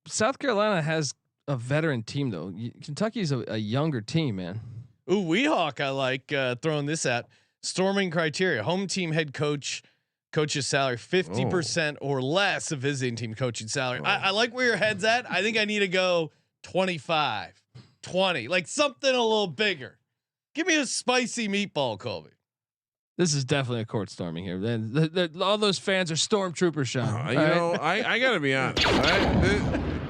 South Carolina has a veteran team though. Kentucky's a younger team, man. Ooh, Weehawk. I like throwing this at storming criteria. Home team head coach's salary 50% or less of visiting team coaching salary. I like where your head's at. I think I need to go 25, 20, like something a little bigger. Give me a spicy meatball, Colby. This is definitely a court storming here. Then all those fans are stormtroopers, Sean. I gotta be honest.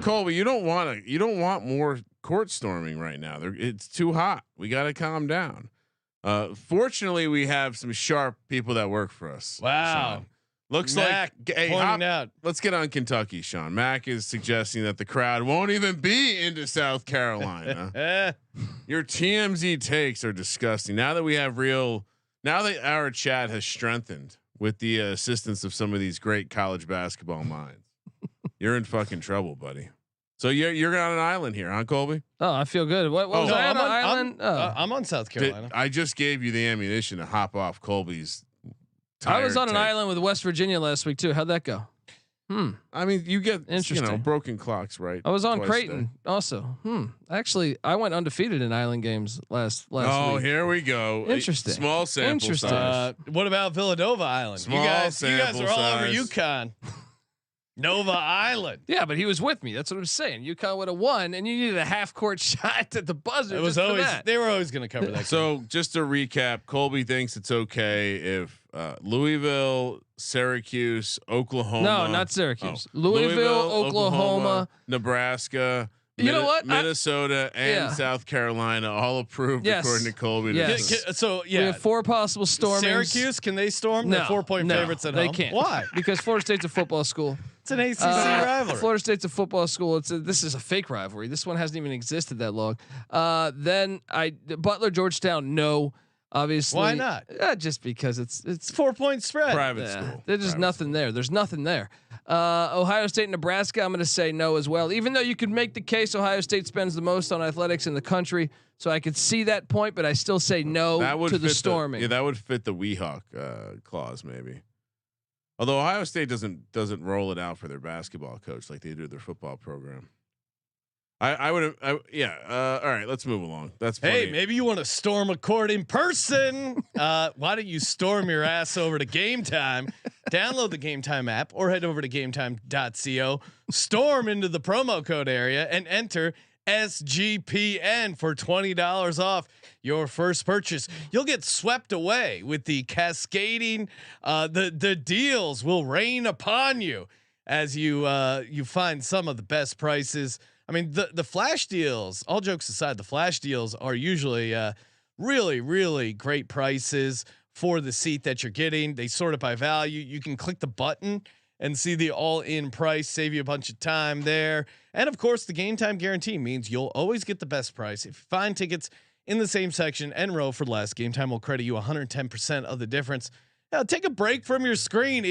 Colby, you don't want more court storming right now. It's too hot. We got to calm down. Fortunately, we have some sharp people that work for us. Wow. Sean. Looks Mac like out. Let's get on Kentucky, Sean. Mac is suggesting that the crowd won't even be into South Carolina. Your TMZ takes are disgusting. Now that our chat has strengthened with the assistance of some of these great college basketball minds, you're in fucking trouble, buddy. So you're on an island here, huh, Colby? Oh, I feel good. What was I on an island? I'm on South Carolina. I just gave you the ammunition to hop off Colby's. I was on an island with West Virginia last week too. How'd that go? I mean, you get interesting. Broken clocks, right? I was on Creighton also. Actually, I went undefeated in island games last week. Oh, here we go. Interesting. Small sample size. What about Villanova Island? Small you guys sample are all over size. UConn. Nova Island. Yeah, but he was with me. That's what I'm saying. UConn would have won, and you needed a half court shot at the buzzer. It was always they were always going to cover that. So just to recap, Colby thinks it's okay if Louisville, Syracuse, Oklahoma. No, not Syracuse. Louisville, Oklahoma, Nebraska. You know what? Minnesota and South Carolina all approved according to Colby. Yes. So we have 4 possible stormings. Syracuse, can they storm? No, They're 4-point favorites at they home. Can't. Why? Because Florida State's a football school. It's an ACC rivalry. Florida State's a football school. This is a fake rivalry. This one hasn't even existed that long. Then Butler, Georgetown, no. Obviously, why not? Just because it's 4-point spread. Private school. There's just nothing there. There's nothing there. Ohio State, Nebraska. I'm going to say no as well. Even though you could make the case Ohio State spends the most on athletics in the country, so I could see that point, but I still say no to the storming. That would fit the Weehawk clause maybe. Although Ohio State doesn't roll it out for their basketball coach like they do their football program. I would have. All right, let's move along. That's plenty. Hey, maybe you want to storm a court in person. Why don't you storm your ass over to Game Time? Download the Game Time app or head over to gametime.co. Storm into the promo code area and enter SGPN for $20 off your first purchase. You'll get swept away with the cascading. The deals will rain upon you as you find some of the best prices. I mean, the flash deals, all jokes aside, the flash deals are usually really, really great prices for the seat that you're getting. They sort it by value. You can click the button and see the all-in price, save you a bunch of time there. And of course, the Game Time guarantee means you'll always get the best price. If you find tickets in the same section and row for less, Game Time will credit you 110% of the difference. Now, take a break from your screen.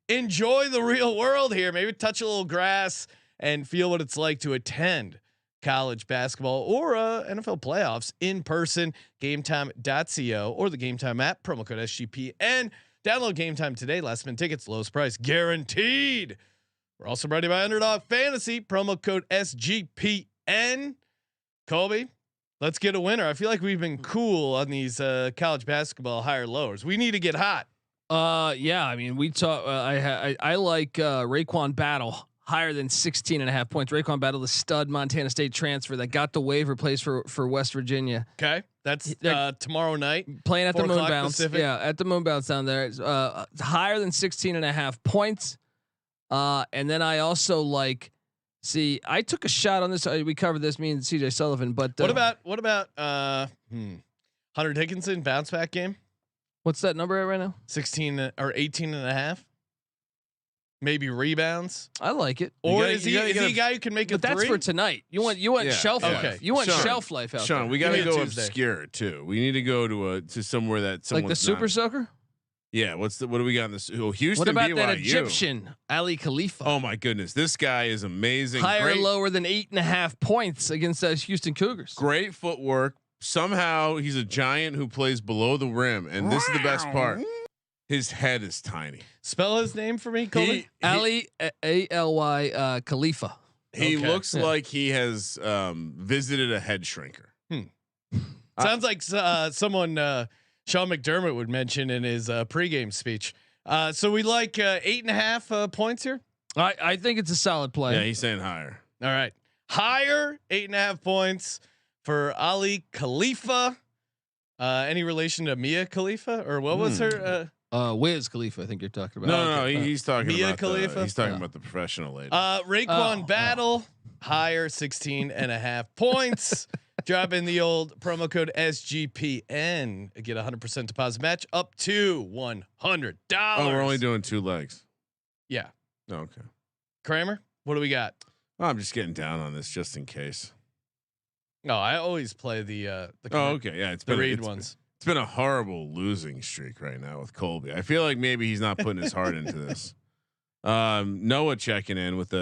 Enjoy the real world here. Maybe touch a little grass and feel what it's like to attend college basketball or NFL playoffs in person. GameTime.co or the Game Time app. Promo code SGPN. Download Game Time today. Last minute tickets, lowest price guaranteed. We're also brought to you by Underdog Fantasy. Promo code SGPN. Colby, let's get a winner. I feel like we've been cool on these college basketball higher lowers. We need to get hot. Yeah. I mean, we talk. I like Raekwon Battle higher than 16.5 points. Raekwon Battle, the stud Montana State transfer that got the waiver, plays for West Virginia. Okay, that's tomorrow night, playing at the Moon Bounce. Pacific. Yeah, at the Moon Bounce down there. It's, higher than 16.5 points. And then I also like. See, I took a shot on this. We covered this, me and CJ Sullivan. But what about Hunter Dickinson bounce back game? What's that number at right now? 16 or 18.5. Maybe rebounds. I like it. Or is he a guy who can make it? But that's for tonight. You want shelf life. Okay. You want shelf life out Sean, there. we got to go obscure too. We need to go to somewhere that like the Super Soaker. Yeah. What do we got in this? Oh, Houston. What about BYU. that Egyptian Ali Khalifa? Oh my goodness, this guy is amazing. Higher or lower than 8.5 points against those Houston Cougars. Great footwork. Somehow he's a giant who plays below the rim, and this is the best part. His head is tiny. Spell his name for me, Colby. Ali ALY Khalifa. He looks like he has visited a head shrinker. Sounds like someone Sean McDermott would mention in his pregame speech. So we like 8.5 points here. I think it's a solid play. Yeah, he's saying higher. All right, higher 8.5 points for Ali Khalifa. Any relation to Mia Khalifa or what was her? Wiz Khalifa, I think you're talking about. No, he's talking Mia about Khalifa. He's talking about the professional lady. Raekwon Battle higher 16.5 points. Drop in the old promo code SGPN. Get 100% deposit match up to $100. Oh, we're only doing 2 legs. Yeah. Okay. Kramer, what do we got? I'm just getting down on this just in case. No, I always play the okay, yeah, the read ones. It's been a horrible losing streak right now with Colby. I feel like maybe he's not putting his heart into this. Noah checking in with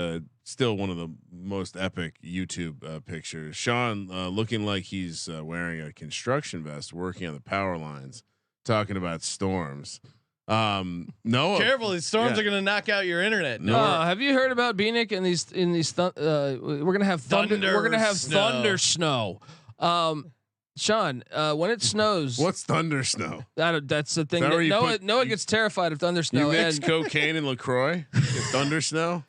still one of the most epic YouTube pictures. Sean looking like he's wearing a construction vest, working on the power lines, talking about storms. Noah, careful, these storms are going to knock out your internet. Have you heard about Beanick and these we're gonna have thunder. We're gonna have thunder snow. Sean, when it snows, what's thunder snow? That's the thing. That Noah gets terrified of thunder snow. You mix cocaine and LaCroix. Thunder snow.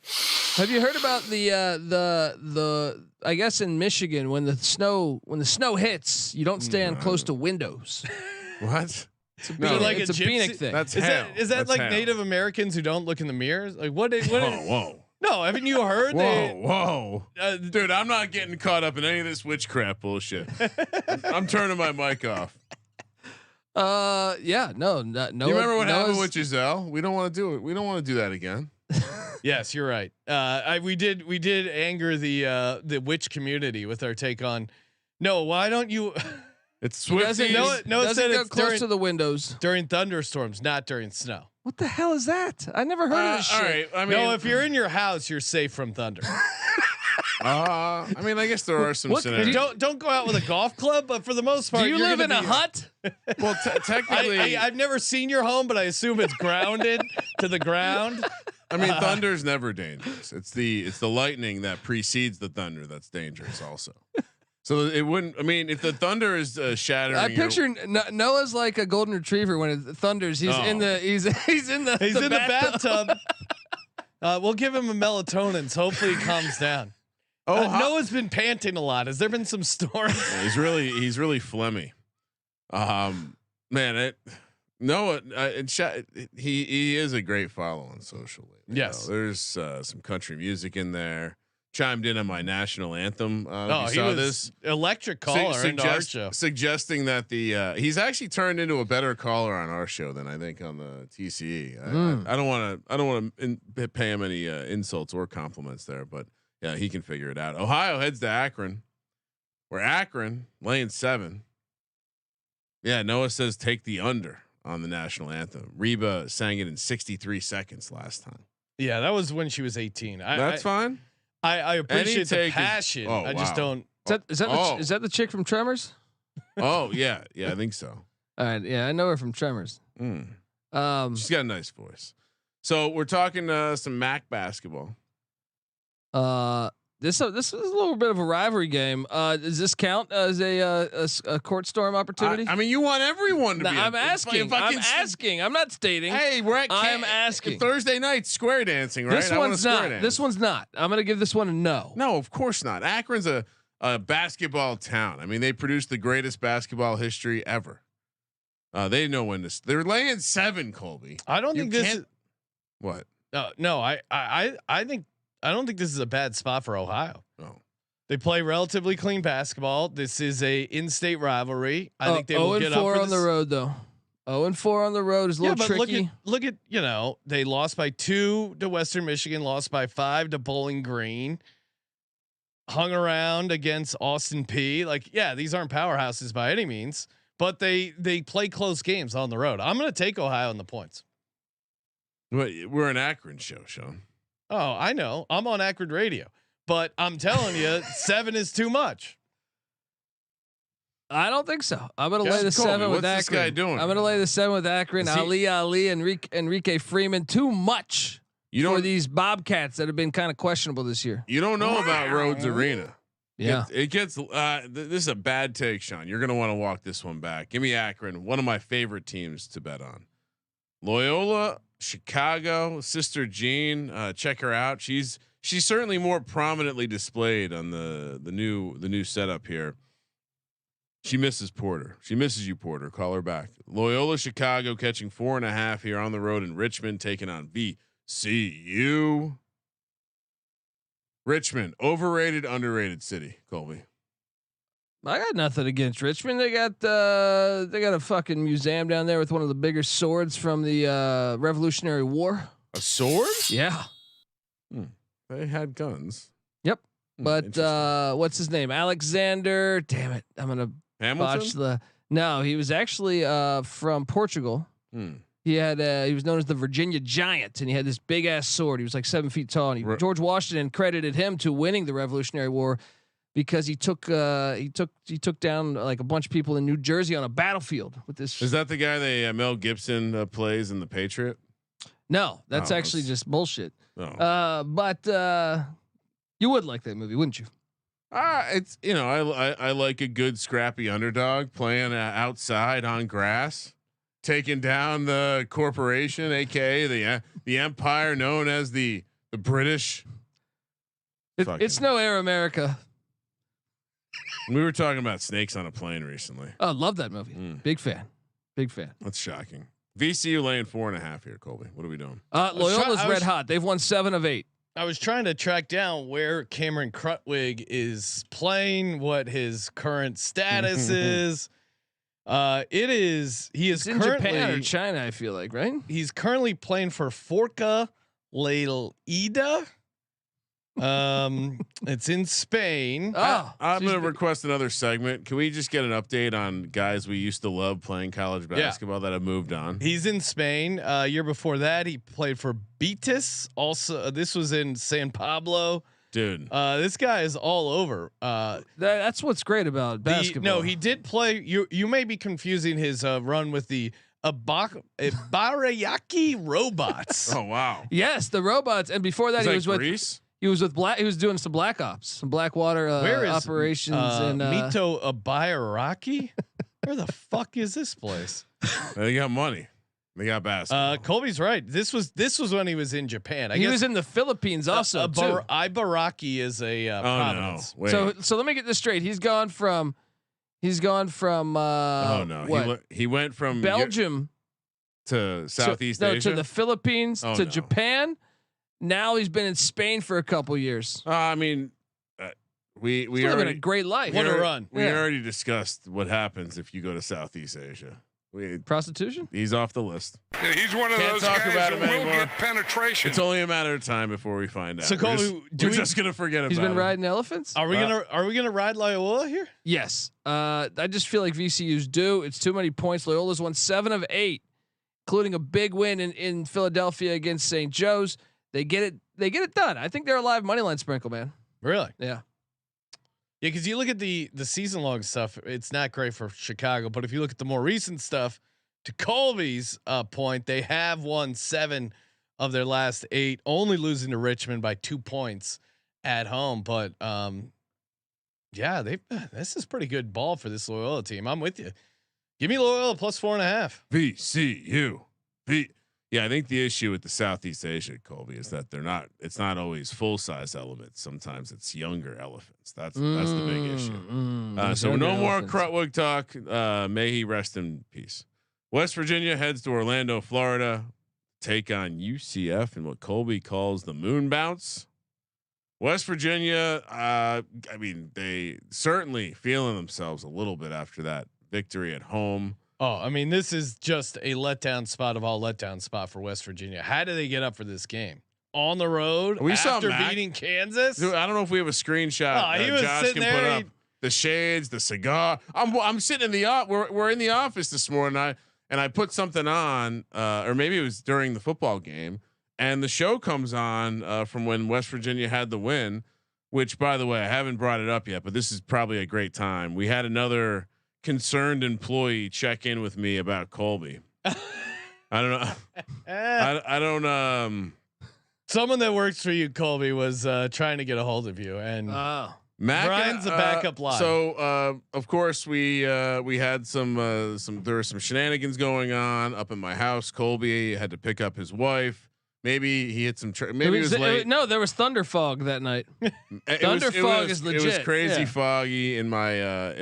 Have you heard about the I guess in Michigan when the snow hits, you don't stand close to windows. What? It's a Beanick thing. Is that like hell. Native Americans who don't look in the mirrors? Like what? Whoa. No, haven't you heard? Whoa, dude! I'm not getting caught up in any of this witchcraft bullshit. I'm turning my mic off. Yeah, no. You remember what happened with Giselle? We don't want to do it. We don't want to do that again. Yes, you're right. We did anger the witch community with our take on. No, why don't you? It's Swifties. No, said it's close to the windows during thunderstorms, not during snow. What the hell is that? I never heard of this shit. All right, I mean, no, if you're in your house, you're safe from thunder. I mean, I guess there are some scenarios. Don't go out with a golf club, but for the most part, do you live in a hut? Well, technically, I've never seen your home, but I assume it's grounded to the ground. I mean, thunder's never dangerous. It's the lightning that precedes the thunder that's dangerous, also. So it wouldn't. I mean, if the thunder is shattering, I picture Noah's like a golden retriever when it thunders. He's in the bathtub. We'll give him a melatonin. So hopefully, he calms down. Noah's been panting a lot. Has there been some storms? Yeah, he's really phlegmy. Man, Noah, he is a great follow on social. Yes, there's some country music in there. Chimed in on my national anthem. He saw this electric caller into our show, suggesting that he's actually turned into a better caller on our show than I think on the TCE. I don't want to pay him any insults or compliments there, but yeah, he can figure it out. Ohio heads to Akron. We're Akron laying 7. Yeah, Noah says take the under on the national anthem. Reba sang it in 63 seconds last time. Yeah, that was when she was 18. That's fine. I appreciate the passion. I just don't. Is that the chick from Tremors? Oh yeah, I think so. All right, yeah, I know her from Tremors. She's got a nice voice. So we're talking some MAC basketball. This is a little bit of a rivalry game. Does this count as a court storm opportunity? I mean, you want everyone to be. I'm asking. I'm not stating. Hey, I'm asking. Thursday night square dancing, right? This one's not. This one's not. I'm gonna give this one a no. No, of course not. Akron's a basketball town. I mean, they produced the greatest basketball history ever. They know when to. They're laying 7, Colby. I don't think this is what. No, I think. I don't think this is a bad spot for Ohio. No. They play relatively clean basketball. This is a in-state rivalry. I think they will get up for 0-4 on the road though. 0-4 on the road is a little tricky. Look at they lost by 2 to Western Michigan, lost by 5 to Bowling Green. Hung around against Austin P. Like, yeah, these aren't powerhouses by any means, but they play close games on the road. I'm going to take Ohio in the points. We're an Akron show, Sean. Oh, I know. I'm on Akron radio, but I'm telling you, 7 is too much. I don't think so. I'm going to lay the 7 with Akron. What's this guy doing? I'm going to lay the 7 with Akron. Ali, Enrique Freeman. Too much for these Bobcats that have been kind of questionable this year. You don't know about Rhodes Arena. Yeah, it gets. This is a bad take, Sean. You're going to want to walk this one back. Give me Akron. One of my favorite teams to bet on. Loyola. Chicago, Sister Jean, check her out. She's certainly more prominently displayed on the new setup here. She misses Porter. She misses you, Porter. Call her back. Loyola Chicago catching 4.5 here on the road in Richmond, taking on VCU. Richmond, overrated, underrated city. Colby. I got nothing against Richmond. They got a fucking museum down there with one of the bigger swords from the Revolutionary War. A sword? Yeah. They had guns. Yep. But what's his name? Alexander. Damn it! I'm gonna botch the. No, he was actually from Portugal. He was known as the Virginia Giant, and he had this big ass sword. He was like 7 feet tall. And George Washington credited him to winning the Revolutionary War because he took down like a bunch of people in New Jersey on a battlefield with this. Is that the guy Mel Gibson plays in The Patriot? No, that's actually just bullshit. Oh. But you would like that movie, wouldn't you? It's I like a good scrappy underdog playing outside on grass, taking down the corporation, aka the empire known as the British. It's no Air America. We were talking about snakes on a plane recently. Oh, love that movie. Big fan. That's shocking. VCU laying 4.5 here, Colby. What are we doing? Loyola's red hot. They've won 7 of 8. I was trying to track down where Cameron Krutwig is playing, what his current status is. He is in currently Japan or China, I feel like, right? He's currently playing for Forca Lleida. It's in Spain. I'm going to request another segment. Can we just get an update on guys we used to love playing college basketball that have moved on? He's in Spain. Year before that, he played for Betis. Also, this was in San Pablo. Dude, this guy is all over. That's what's great about basketball. No, he did play. You may be confusing his run with the Ibarayaki Robots. Oh wow! Yes, the Robots, and before that, he was with Greece? He was with He was doing some Black Ops, some Blackwater operations. And Mito Ibarayaki. Where the fuck is this place? They got money. They got basketball. Colby's right. This was when he was in Japan. He was in the Philippines also. Too. Ibaraki is a province. No. So let me get this straight. He's gone from. Oh no! What? He went from Belgium to Southeast Asia to the Philippines to no. Japan. Now he's been in Spain for a couple years. I mean, we living already a great life. What a run! We already discussed what happens if you go to Southeast Asia. Prostitution? He's off the list. Yeah, he's one of those guys about who him will anymore. get penetration. It's only a matter of time before we find out. So Colby, we're just gonna forget about. He's been him. riding elephants. Are we gonna ride Loyola here? Yes. I just feel like VCU's due. It's too many points. Loyola's won 7 of 8, including a big win in Philadelphia against St. Joe's. They get it done. I think they're a live money line sprinkle, man. Really? Yeah. Yeah, because you look at the season long stuff, it's not great for Chicago. But if you look at the more recent stuff, to Colby's point, they have won 7 of their last 8, only losing to Richmond by 2 points at home. But yeah, this is pretty good ball for this Loyola team. I'm with you. Give me Loyola plus 4.5. VCU. Yeah, I think the issue with the Southeast Asia, Colby, is that it's not always full size elephants. Sometimes it's younger elephants. That's the big issue. So no more Krutwig talk. May he rest in peace. West Virginia heads to Orlando, Florida, take on UCF in what Colby calls the moon bounce. West Virginia, I mean, they certainly feeling themselves a little bit after that victory at home. Oh, I mean, this is just a letdown spot of all letdown spot for West Virginia. How do they get up for this game? On the road after beating Kansas? Dude, I don't know if we have a screenshot. He was Josh sitting can there. put up the shades, the cigar. I'm sitting in the we're in the office this morning. I put something on, or maybe it was during the football game, and the show comes on from when West Virginia had the win. Which, by the way, I haven't brought it up yet, but this is probably a great time. We had another concerned employee check in with me about Colby. I don't know. I don't. Someone that works for you, Colby, was trying to get a hold of you, and Brian's a backup line. So of course we had some there were some shenanigans going on up in my house. Colby had to pick up his wife. Maybe he hit some. Maybe it was late. No, there was thunder fog that night. Thunder fog is legit. It was crazy foggy in my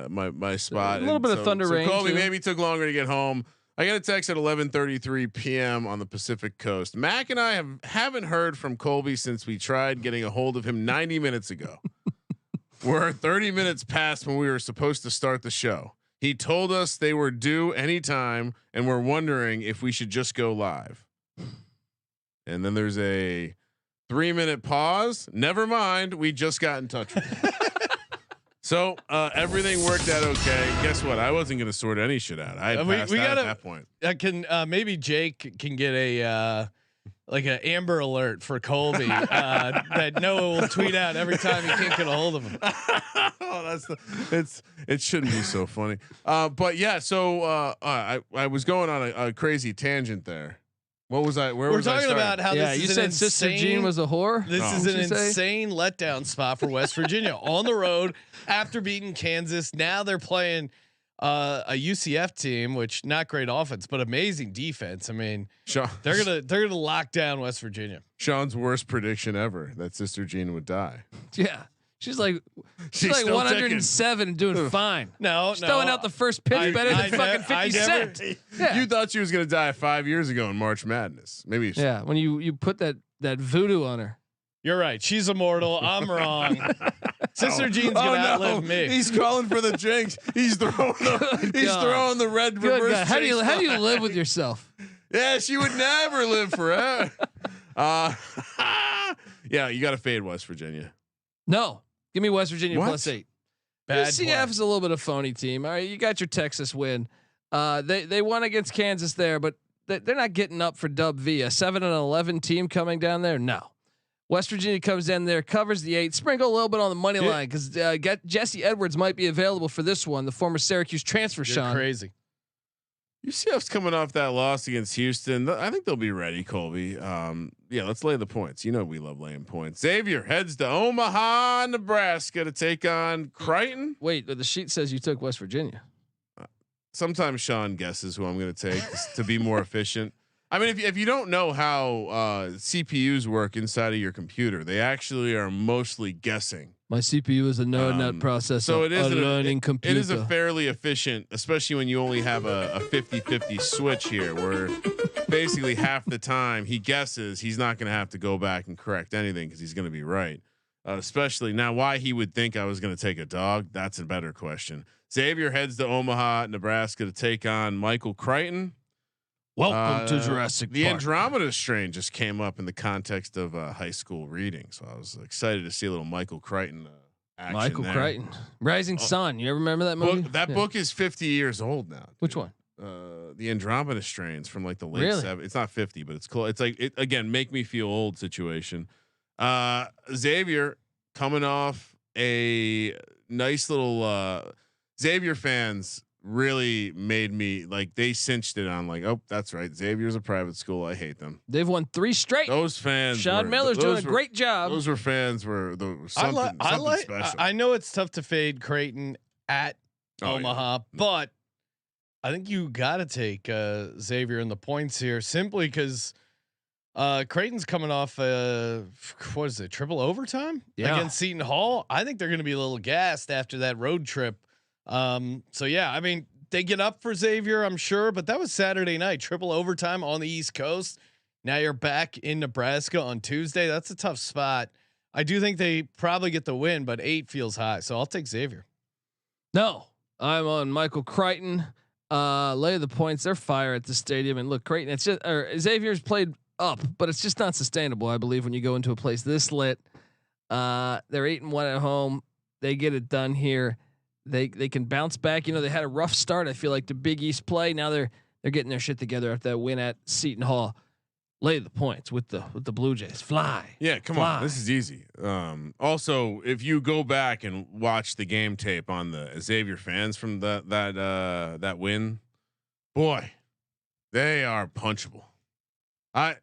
my spot. A little bit of thunder rain. Colby maybe took longer to get home. I got a text at 11:33 p.m. on the Pacific Coast. Mac and I haven't heard from Colby since we tried getting a hold of him 90 minutes ago. We're 30 minutes past when we were supposed to start the show. He told us they were due anytime, and we're wondering if we should just go live. And then there's a 3-minute pause. Never mind. We just got in touch with him. So everything worked out okay. Guess what? I wasn't going to sort any shit out. I had passed out at that point. I can maybe Jake can get a like an Amber Alert for Colby that Noah will tweet out every time he can't get a hold of him. Oh, it shouldn't be so funny. But yeah, so I was going on a crazy tangent there. What was I? Where We're was I talking about how this you is said Sister Jean was a whore. This is an insane letdown spot for West Virginia on the road after beating Kansas. Now they're playing a UCF team, which not great offense, but amazing defense. I mean, they're gonna lock down West Virginia. Sean's worst prediction ever that Sister Jean would die. Yeah. She's like 107 and doing fine. She's throwing out the first pitch better than fucking 50 Cent. Yeah. You thought she was going to die 5 years ago in March Madness. Maybe. Yeah. When you put that voodoo on her. You're right. She's immortal. I'm wrong. Sister Jean's gonna outlive me. He's calling for the jinx. He's throwing the red reverse. How do you live with yourself? Yeah, she would never live forever. Yeah, you got to fade West Virginia. No. Give me West Virginia What? +8. Bad UCF is a little bit of phony team. All right, you got your Texas win. They won against Kansas there, but they're not getting up for Dub V. A 7-11 team coming down there. No. West Virginia comes in there, covers the 8, sprinkle a little bit on the money line because Jesse Edwards might be available for this one. The former Syracuse transfer. You're Sean, crazy. UCF's coming off that loss against Houston. I think they'll be ready, Colby. Yeah, let's lay the points. You know we love laying points. Xavier heads to Omaha, Nebraska to take on Creighton. Wait, the sheet says you took West Virginia. Sometimes Sean guesses who I'm going to take to be more efficient. I mean, if you don't know how CPUs work inside of your computer, they actually are mostly guessing. My CPU is a nut processor. So it is a learning computer. It is a fairly efficient, especially when you only have a 50-50 switch here, where basically half the time he guesses, he's not going to have to go back and correct anything because he's going to be right. Especially now, why he would think I was going to take a dog, that's a better question. Xavier heads to Omaha, Nebraska to take on Michael Creighton. Welcome to Jurassic Park. The Andromeda strain just came up in the context of high school reading, so I was excited to see a little Michael Creighton action. Michael Creighton, Rising Sun. You ever remember that movie? Book is 50 years old now. Dude. Which one? The Andromeda strains from like the late 70s. It's not 50, but it's close. It's like again, make me feel old situation. Xavier coming off a nice little Xavier fans really made me like they cinched it on like, oh, that's right. Xavier's a private school. I hate them. They've won 3 straight. Those fans. Sean Miller's doing a great job. Those were fans were something special. I know it's tough to fade Creighton at Omaha, but I think you got to take Xavier in the points here simply because Creighton's coming off what is it, triple overtime against Seton Hall. I think they're going to be a little gassed after that road trip. So yeah, I mean they get up for Xavier, I'm sure, but that was Saturday night, triple overtime on the East Coast. Now you're back in Nebraska on Tuesday. That's a tough spot. I do think they probably get the win, but 8 feels high, so I'll take Xavier. No, I'm on Michael Creighton. Lay the points. They're fire at the stadium, and look, Creighton. It's just Xavier's played up, but it's just not sustainable. I believe when you go into a place this lit, they're 8-1 at home. They get it done here. They can bounce back. You know, they had a rough start. I feel like to Big East play. Now they're getting their shit together after that win at Seton Hall. Lay the points with the Blue Jays. Fly. Yeah, come on. This is easy. Also, if you go back and watch the game tape on the Xavier fans from that win, boy, they are punchable. I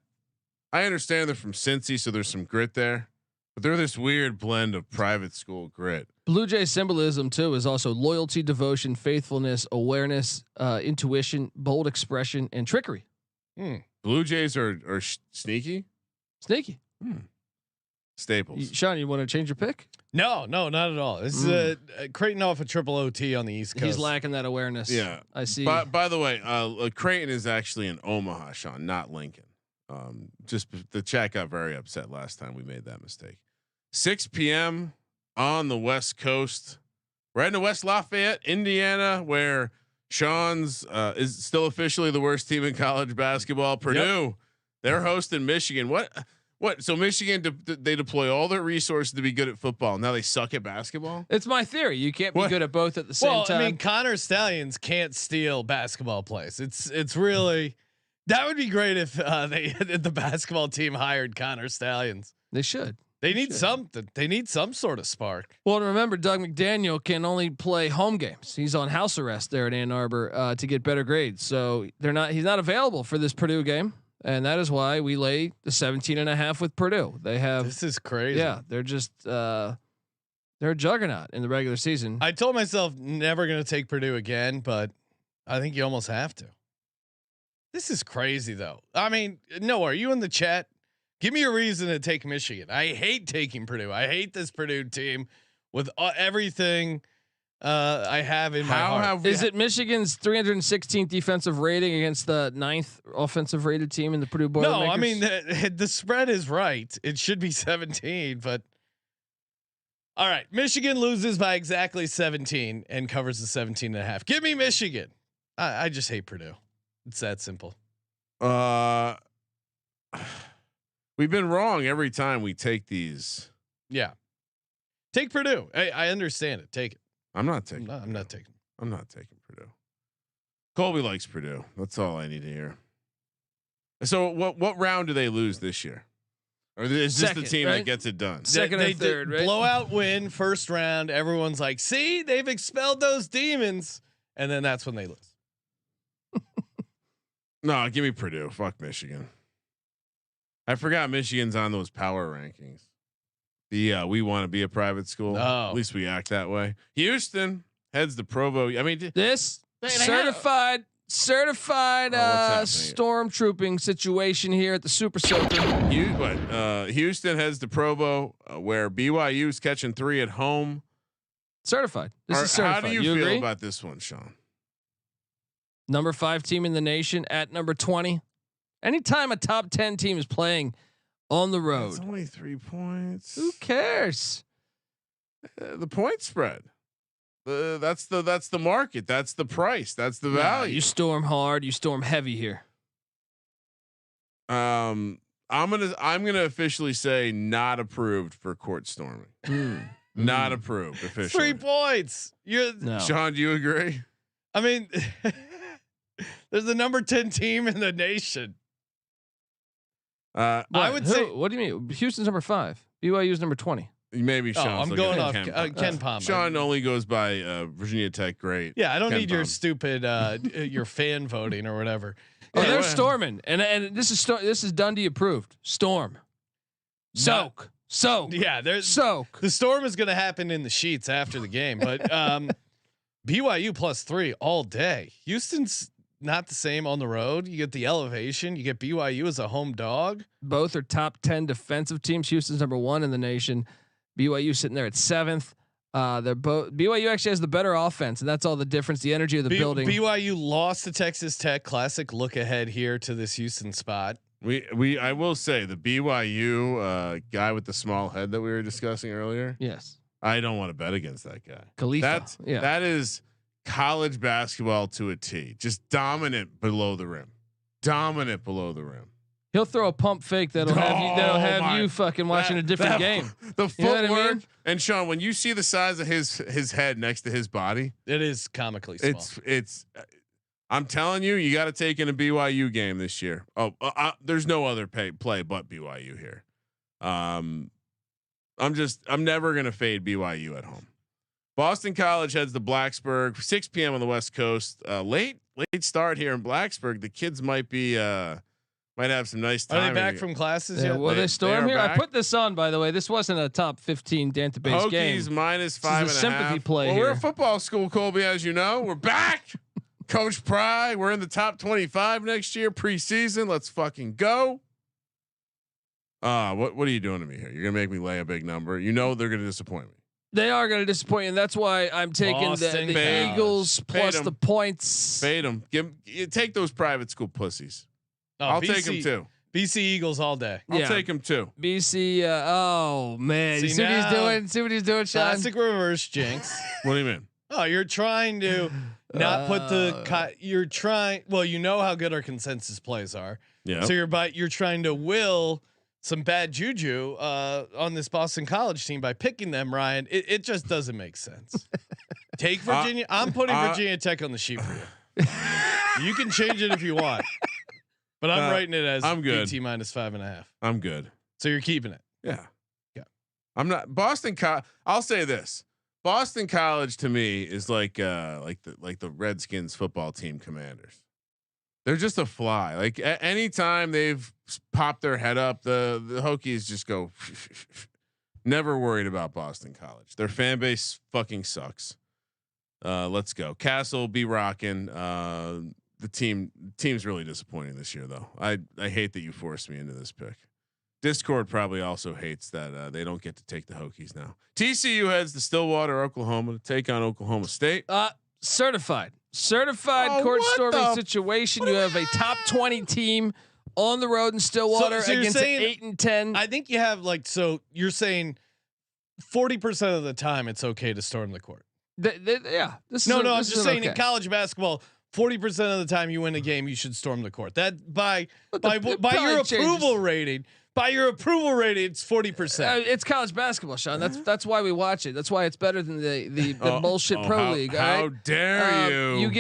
understand they're from Cincy, so there's some grit there. But they're this weird blend of private school grit. Blue Jay symbolism too is also loyalty, devotion, faithfulness, awareness, intuition, bold expression, and trickery. Blue Blue Jays are sneaky. Sneaky. Staples. Sean, you want to change your pick? No, not at all. This is Creighton off a triple OT on the East Coast. He's lacking that awareness. Yeah, I see. By the way, Creighton is actually in Omaha, Sean, not Lincoln. Just the chat got very upset last time we made that mistake. 6 p.m. on the West Coast, right in West Lafayette, Indiana, where Sean's is still officially the worst team in college basketball. Purdue, they're hosting Michigan. What? So Michigan they deploy all their resources to be good at football. Now they suck at basketball. It's my theory. You can't be good at both at the same time. I mean, Connor Stallions can't steal basketball plays. It's really that would be great if the basketball team hired Connor Stallions. They should. They need something. They need some sort of spark. Well, remember, Doug McDaniel can only play home games. He's on house arrest there in Ann Arbor to get better grades. So he's not available for this Purdue game. And that is why we lay the 17.5 with Purdue. This is crazy. Yeah. They're just, they're a juggernaut in the regular season. I told myself never going to take Purdue again, but I think you almost have to. This is crazy though. I mean, Noah, are you in the chat? Give me a reason to take Michigan. I hate taking Purdue. I hate this Purdue team with everything I have in my heart. Is it Michigan's 316th defensive rating against the 9th offensive rated team in the Purdue Boilermakers? No, I mean the spread is right. It should be 17, but all right. Michigan loses by exactly 17 and covers the 17.5. Give me Michigan. I just hate Purdue. It's that simple. We've been wrong every time we take these. Yeah. Take Purdue. I understand it. Take it. I'm not taking. I'm not taking. I'm not taking Purdue. Colby likes Purdue. That's all I need to hear. So what round do they lose this year? Or is this the team that gets it done? Second or third, right? Blowout win, first round. Everyone's like, see, they've expelled those demons. And then that's when they lose. No, give me Purdue. Fuck Michigan. I forgot Michigan's on those power rankings. We want to be a private school. Oh. At least we act that way. Houston heads to Provo. I mean, this certified stormtrooping situation here at the Super Soaker. Houston heads to Provo, where BYU's catching 3 at home. Certified. This is certified. How do you feel agree? about this one, Sean? Number 5 team in the nation at number 20. Anytime a top 10 team is playing on the road, it's only 3 points. Who cares? The point spread. That's the market. That's the price. That's the value. You storm hard. You storm heavy here. I'm gonna officially say not approved for court storming. Not approved officially. 3 points. Sean, do you agree? I mean, there's the number 10 team in the nation. I would say. What do you mean? Houston's number 5. BYU's number 20. Maybe Sean. I'm going off Ken Palm. Sean only goes by Virginia Tech. Great. Yeah, I don't need your stupid your fan voting or whatever. Oh, they're storming, and this is Dundee approved. Storm, soak. Yeah, there's soak. The storm is going to happen in the sheets after the game, but BYU +3 all day. Houston's not the same on the road. You get the elevation. You get BYU as a home dog. Both are top 10 defensive teams. Houston's number 1 in the nation. BYU sitting there at 7th. They're both. BYU actually has the better offense, and that's all the difference. The energy of the building. BYU lost to Texas Tech. Classic look ahead here to this Houston spot. I will say the BYU guy with the small head that we were discussing earlier. Yes. I don't want to bet against that guy. Khalifa. That is college basketball to a T. Just dominant below the rim. He'll throw a pump fake that'll have you fucking watching a different game. The footwork. You know what I mean? And Sean, when you see the size of his head next to his body, it is comically small. It's I'm telling you, you got to take in a BYU game this year. There's no other play but BYU here. I'm never going to fade BYU at home. Boston College heads to Blacksburg, 6 p.m. on the West Coast. Late start here in Blacksburg. The kids might have some nice time. Are they back from classes yet? Will they storm here? Back. I put this on, by the way. This wasn't a top 15 database Hokies game. -5.5. Sympathy play well, here. we're a football school, Colby, as you know. We're back. Coach Pry, we're in the top 25 next year preseason. Let's fucking go. What are you doing to me here? You're gonna make me lay a big number. You know they're gonna disappoint me. They are going to disappoint you, and that's why I'm taking the Eagles plus the points. Fade them. Take those private school pussies. Oh, I'll take them too. BC Eagles all day. I'll take them too. BC. Oh man, See what he's doing? See what he's doing, Sean? Classic reverse jinx. What do you mean? Oh, you're trying to not put the. You're trying. Well, you know how good our consensus plays are. Yeah. So you're trying to will some bad juju on this Boston College team by picking them, Ryan. It just doesn't make sense. Take Virginia. I'm putting Virginia Tech on the sheet for you. You can change it if you want, but I'm writing it as I'm good. BT minus 5.5. I'm good. So you're keeping it. Yeah. I'm not Boston. I'll say this: Boston College to me is like the Redskins football team Commanders. They're just a fly. Like anytime they've popped their head up, the Hokies just go. Never worried about Boston College. Their fan base fucking sucks. Let's go. Castle be rocking. The team's really disappointing this year though. I hate that you forced me into this pick. Discord probably also hates that they don't get to take the Hokies now. TCU heads to Stillwater, Oklahoma to take on Oklahoma State. Certified court storming situation. You have a top 20 team on the road in Stillwater so against saying, 8 and 10. I think you have so you're saying 40% of the time it's okay to storm the court. Yeah. I'm just saying in college basketball, 40% of the time you win a game, you should storm the court. That by your approval rating. By your approval rating, it's 40%. It's college basketball, Sean. That's why we watch it. That's why it's better than the bullshit pro league. How dare you?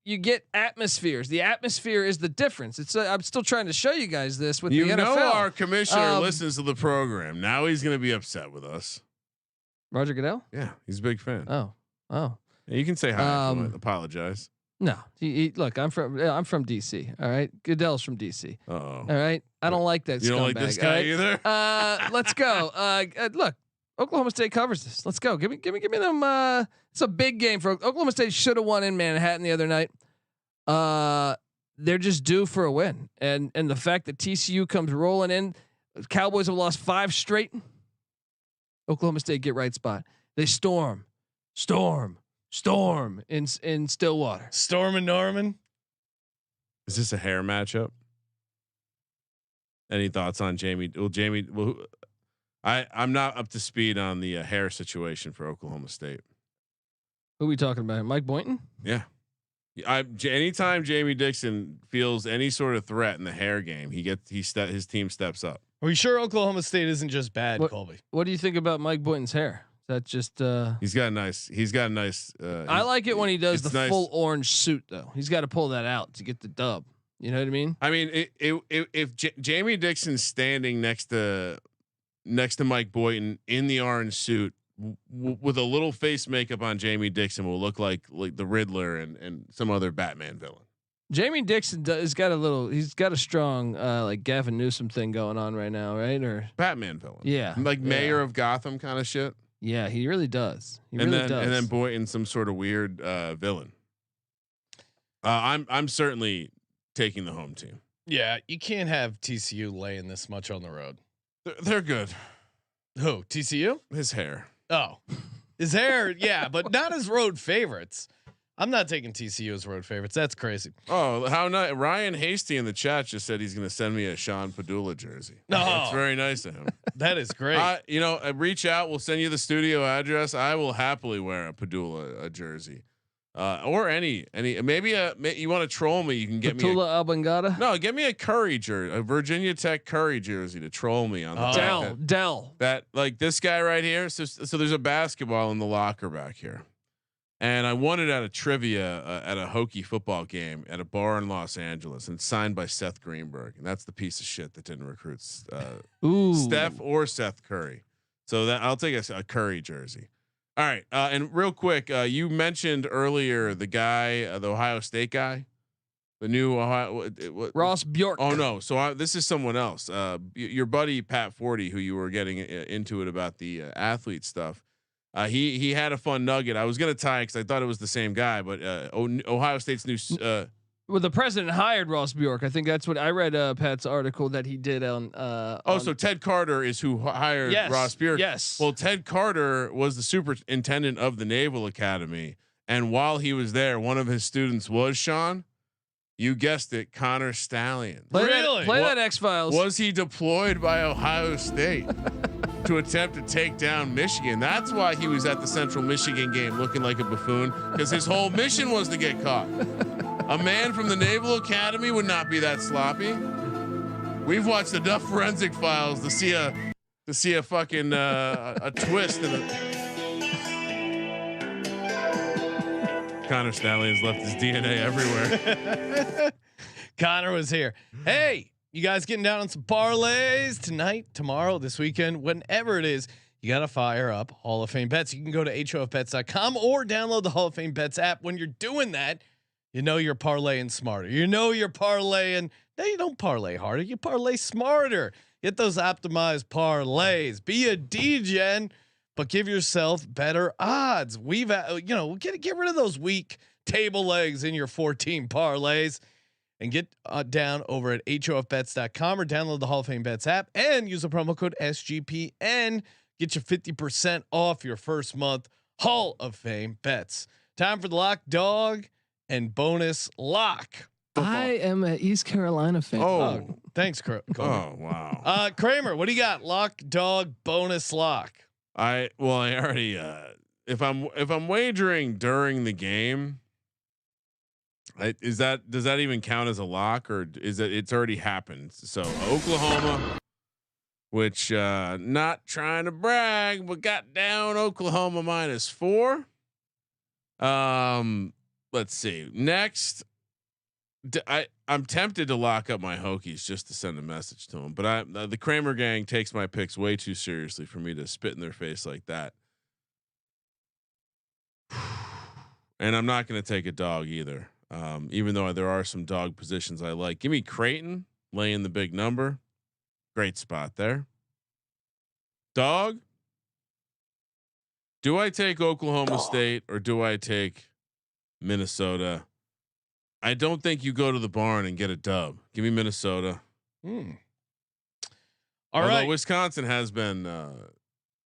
You get atmospheres. The atmosphere is the difference. It's I'm still trying to show you guys this with the NFL. You know our commissioner listens to the program. Now he's going to be upset with us. Roger Goodell? Yeah, he's a big fan. Oh. Yeah, you can say hi. If you want. Apologize. No, look, I'm from DC. All right, Goodell's from DC. All right, I don't like that. You don't like this guy either. Let's go. Look, Oklahoma State covers this. Let's go. Give me them. It's a big game for Oklahoma State. Should have won in Manhattan the other night. They're just due for a win, and the fact that TCU comes rolling in, Cowboys have lost 5 straight. Oklahoma State get right spot. They storm in Stillwater. Storm and Norman. Is this a hair matchup? Any thoughts on Jamie? I'm not up to speed on the hair situation for Oklahoma State. Who are we talking about? Mike Boynton? Yeah. Anytime Jamie Dixon feels any sort of threat in the hair game, his team steps up. Are we sure Oklahoma State isn't just bad, Colby? What do you think about Mike Boynton's hair? That just he's got a nice I like it when he does the nice. Full orange suit though. He's got to pull that out to get the dub. You know what I mean? I mean, if Jamie Dixon's standing next to Mike Boynton in the orange suit with a little face makeup on, Jamie Dixon will look like the Riddler and some other Batman villain. Jamie Dixon he's got a strong like Gavin Newsom thing going on right now, right? Or Batman villain. Yeah. Like mayor of Gotham kind of shit. Yeah, he really does. And then Boynton some sort of weird villain. I'm certainly taking the home team. Yeah, you can't have TCU laying this much on the road. They're good. Who? TCU? His hair. Oh, his hair. Yeah, but not as road favorites. I'm not taking TCU as road favorites. That's crazy. Oh, how nice! Ryan Hasty in the chat just said he's going to send me a Sean Padula jersey. No, that's very nice of him. That is great. Reach out. We'll send you the studio address. I will happily wear a Padula jersey, or any. Maybe you want to troll me? You can get Padula Abangada. No, get me a Curry jersey, a Virginia Tech Curry jersey to troll me on the Dell. That like this guy right here. So there's a basketball in the locker back here. And I won it at a trivia at a Hokie football game at a bar in Los Angeles, and signed by Seth Greenberg, and that's the piece of shit that didn't recruit Steph or Seth Curry. So that I'll take a Curry jersey. All right, and real quick, you mentioned earlier the guy, the Ohio State guy, the new Ohio Ross Bjork. Oh no, so this is someone else. Your buddy Pat Forty, who you were getting into it about the athlete stuff. He had a fun nugget. I was gonna tie because I thought it was the same guy, but Ohio State's new. Well, the president hired Ross Bjork. I think that's what I read. Pat's article that he did on. So Ted Carter is who hired Ross Bjork. Yes. Well, Ted Carter was the superintendent of the Naval Academy, and while he was there, one of his students was Sean. You guessed it, Connor Stallion. Play that X-Files. Was he deployed by Ohio State to attempt to take down Michigan? That's why he was at the Central Michigan game looking like a buffoon, because his whole mission was to get caught. A man from the Naval Academy would not be that sloppy. We've watched enough Forensic Files to see a fucking a twist in it. Connor Stallion's left his DNA everywhere. Connor was here. Hey, you guys getting down on some parlays tonight, tomorrow, this weekend, whenever it is? You got to fire up Hall of Fame Bets. You can go to hofbets.com or download the Hall of Fame Bets app. When you're doing that, you know you're parlaying smarter. You know you're parlaying. No, you don't parlay harder. You parlay smarter. Get those optimized parlays. Be a DGen, but give yourself better odds. We've get rid of those weak table legs in your 14 parlays and get down over at hofbets.com or download the Hall of Fame Bets app and use the promo code SGPN. Get you 50% off your first month. Hall of Fame Bets. Time for the lock dog and bonus lock. I am an East Carolina fan. Oh, thanks, Kramer. Oh wow. Kramer, what do you got? Lock dog bonus lock. I already if I'm wagering during the game, does that even count as a lock, or is it's already happened? So Oklahoma, which not trying to brag, but got down Oklahoma -4. Let's see. Next, I'm tempted to lock up my Hokies just to send a message to them, but the Kramer gang takes my picks way too seriously for me to spit in their face like that. And I'm not going to take a dog either. Even though there are some dog positions I like. Give me Creighton laying the big number. Great spot there. Dog. Do I take Oklahoma State or do I take Minnesota? I don't think you go to the barn and get a dub. Give me Minnesota. Although Wisconsin has been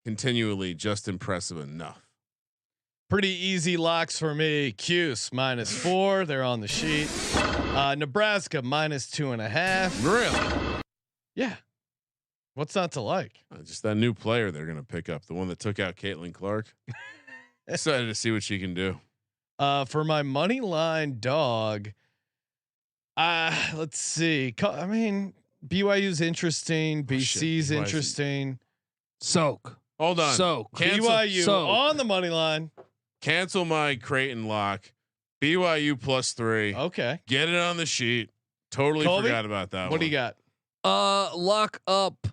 continually just impressive enough. Pretty easy locks for me. Cuse -4. They're on the sheet. Nebraska -2.5. Really? Yeah. What's not to like? Just that new player they're going to pick up. The one that took out Caitlin Clark. Excited to see what she can do. For my money line dog, let's see. I mean, BYU's interesting. BC's interesting. Soak. Hold on. Soak. BYU on the money line. Cancel my Creighton lock. BYU +3. Okay. Get it on the sheet. Totally Colby, forgot about that. What do you got? Lock up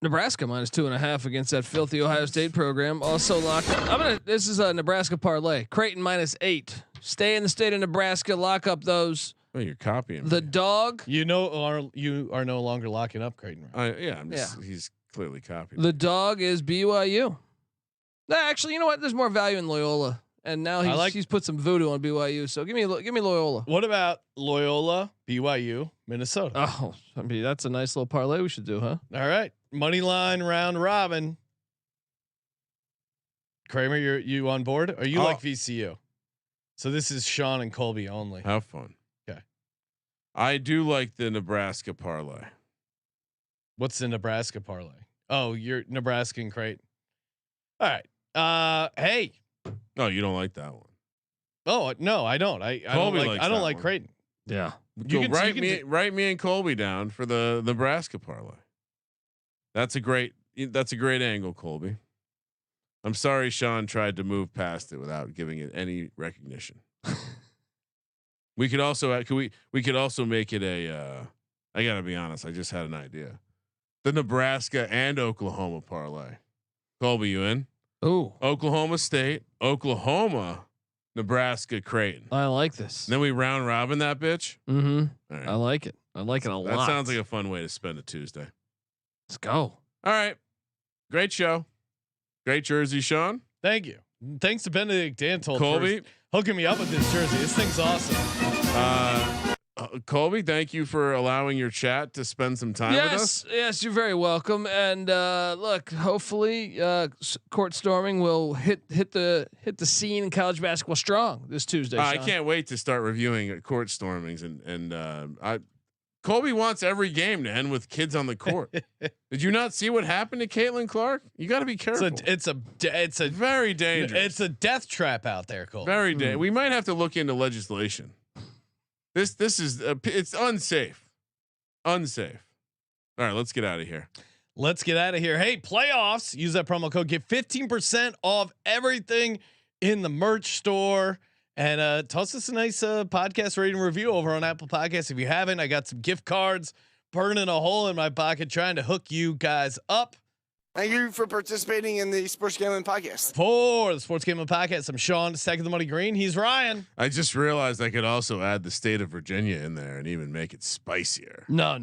Nebraska -2.5 against that filthy Ohio State program. Also lock up. This is a Nebraska parlay. Creighton -8. Stay in the state of Nebraska. Lock up those. Oh, you're copying the me. dog. You are no longer locking up Creighton. Right? He's clearly copying. The dog is BYU. Actually, you know what? There's more value in Loyola, and now he's put some voodoo on BYU. So give me Loyola. What about Loyola, BYU, Minnesota? Oh, I mean that's a nice little parlay we should do, huh? All right, money line round robin. Kramer, you on board? Or you like VCU? So this is Sean and Colby only. Have fun. Okay. I do like the Nebraska parlay. What's the Nebraska parlay? Oh, you're Nebraska and Creighton. All right. Hey. No, you don't like that one. Oh no, I don't. I don't like Creighton. Yeah. Write me and Colby down for the Nebraska parlay. That's a great angle, Colby. I'm sorry Sean tried to move past it without giving it any recognition. We could also make it a I gotta be honest, I just had an idea. The Nebraska and Oklahoma parlay. Colby, you in? Ooh. Oklahoma State, Oklahoma, Nebraska, Creighton. I like this. And then we round robin that bitch. Mm-hmm. Right. I like it. I like it a lot. That sounds like a fun way to spend a Tuesday. Let's go. All right. Great show. Great jersey, Sean. Thank you. Thanks to Benedict Dantold Colby for hooking me up with this jersey. This thing's awesome. Colby, thank you for allowing your chat to spend some time with us. Yes, you're very welcome. And look, hopefully, court storming will hit the scene in college basketball strong this Tuesday. I can't wait to start reviewing court stormings and Colby wants every game to end with kids on the court. Did you not see what happened to Caitlin Clark? You got to be careful. It's a very dangerous. It's a death trap out there, Cole. Very dangerous. We might have to look into legislation. This is it's unsafe. Unsafe. All right, let's get out of here. Hey, playoffs. Use that promo code. Get 15% off everything in the merch store. And toss us a nice podcast rating review over on Apple Podcasts. If you haven't, I got some gift cards burning a hole in my pocket trying to hook you guys up. Thank you for participating in the Sports Gambling Podcast. For the Sports Gambling Podcast, I'm Sean, Stack of the Money Green. He's Ryan. I just realized I could also add the state of Virginia in there and even make it spicier. No.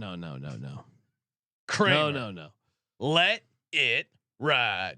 Kramer. No. Let it ride.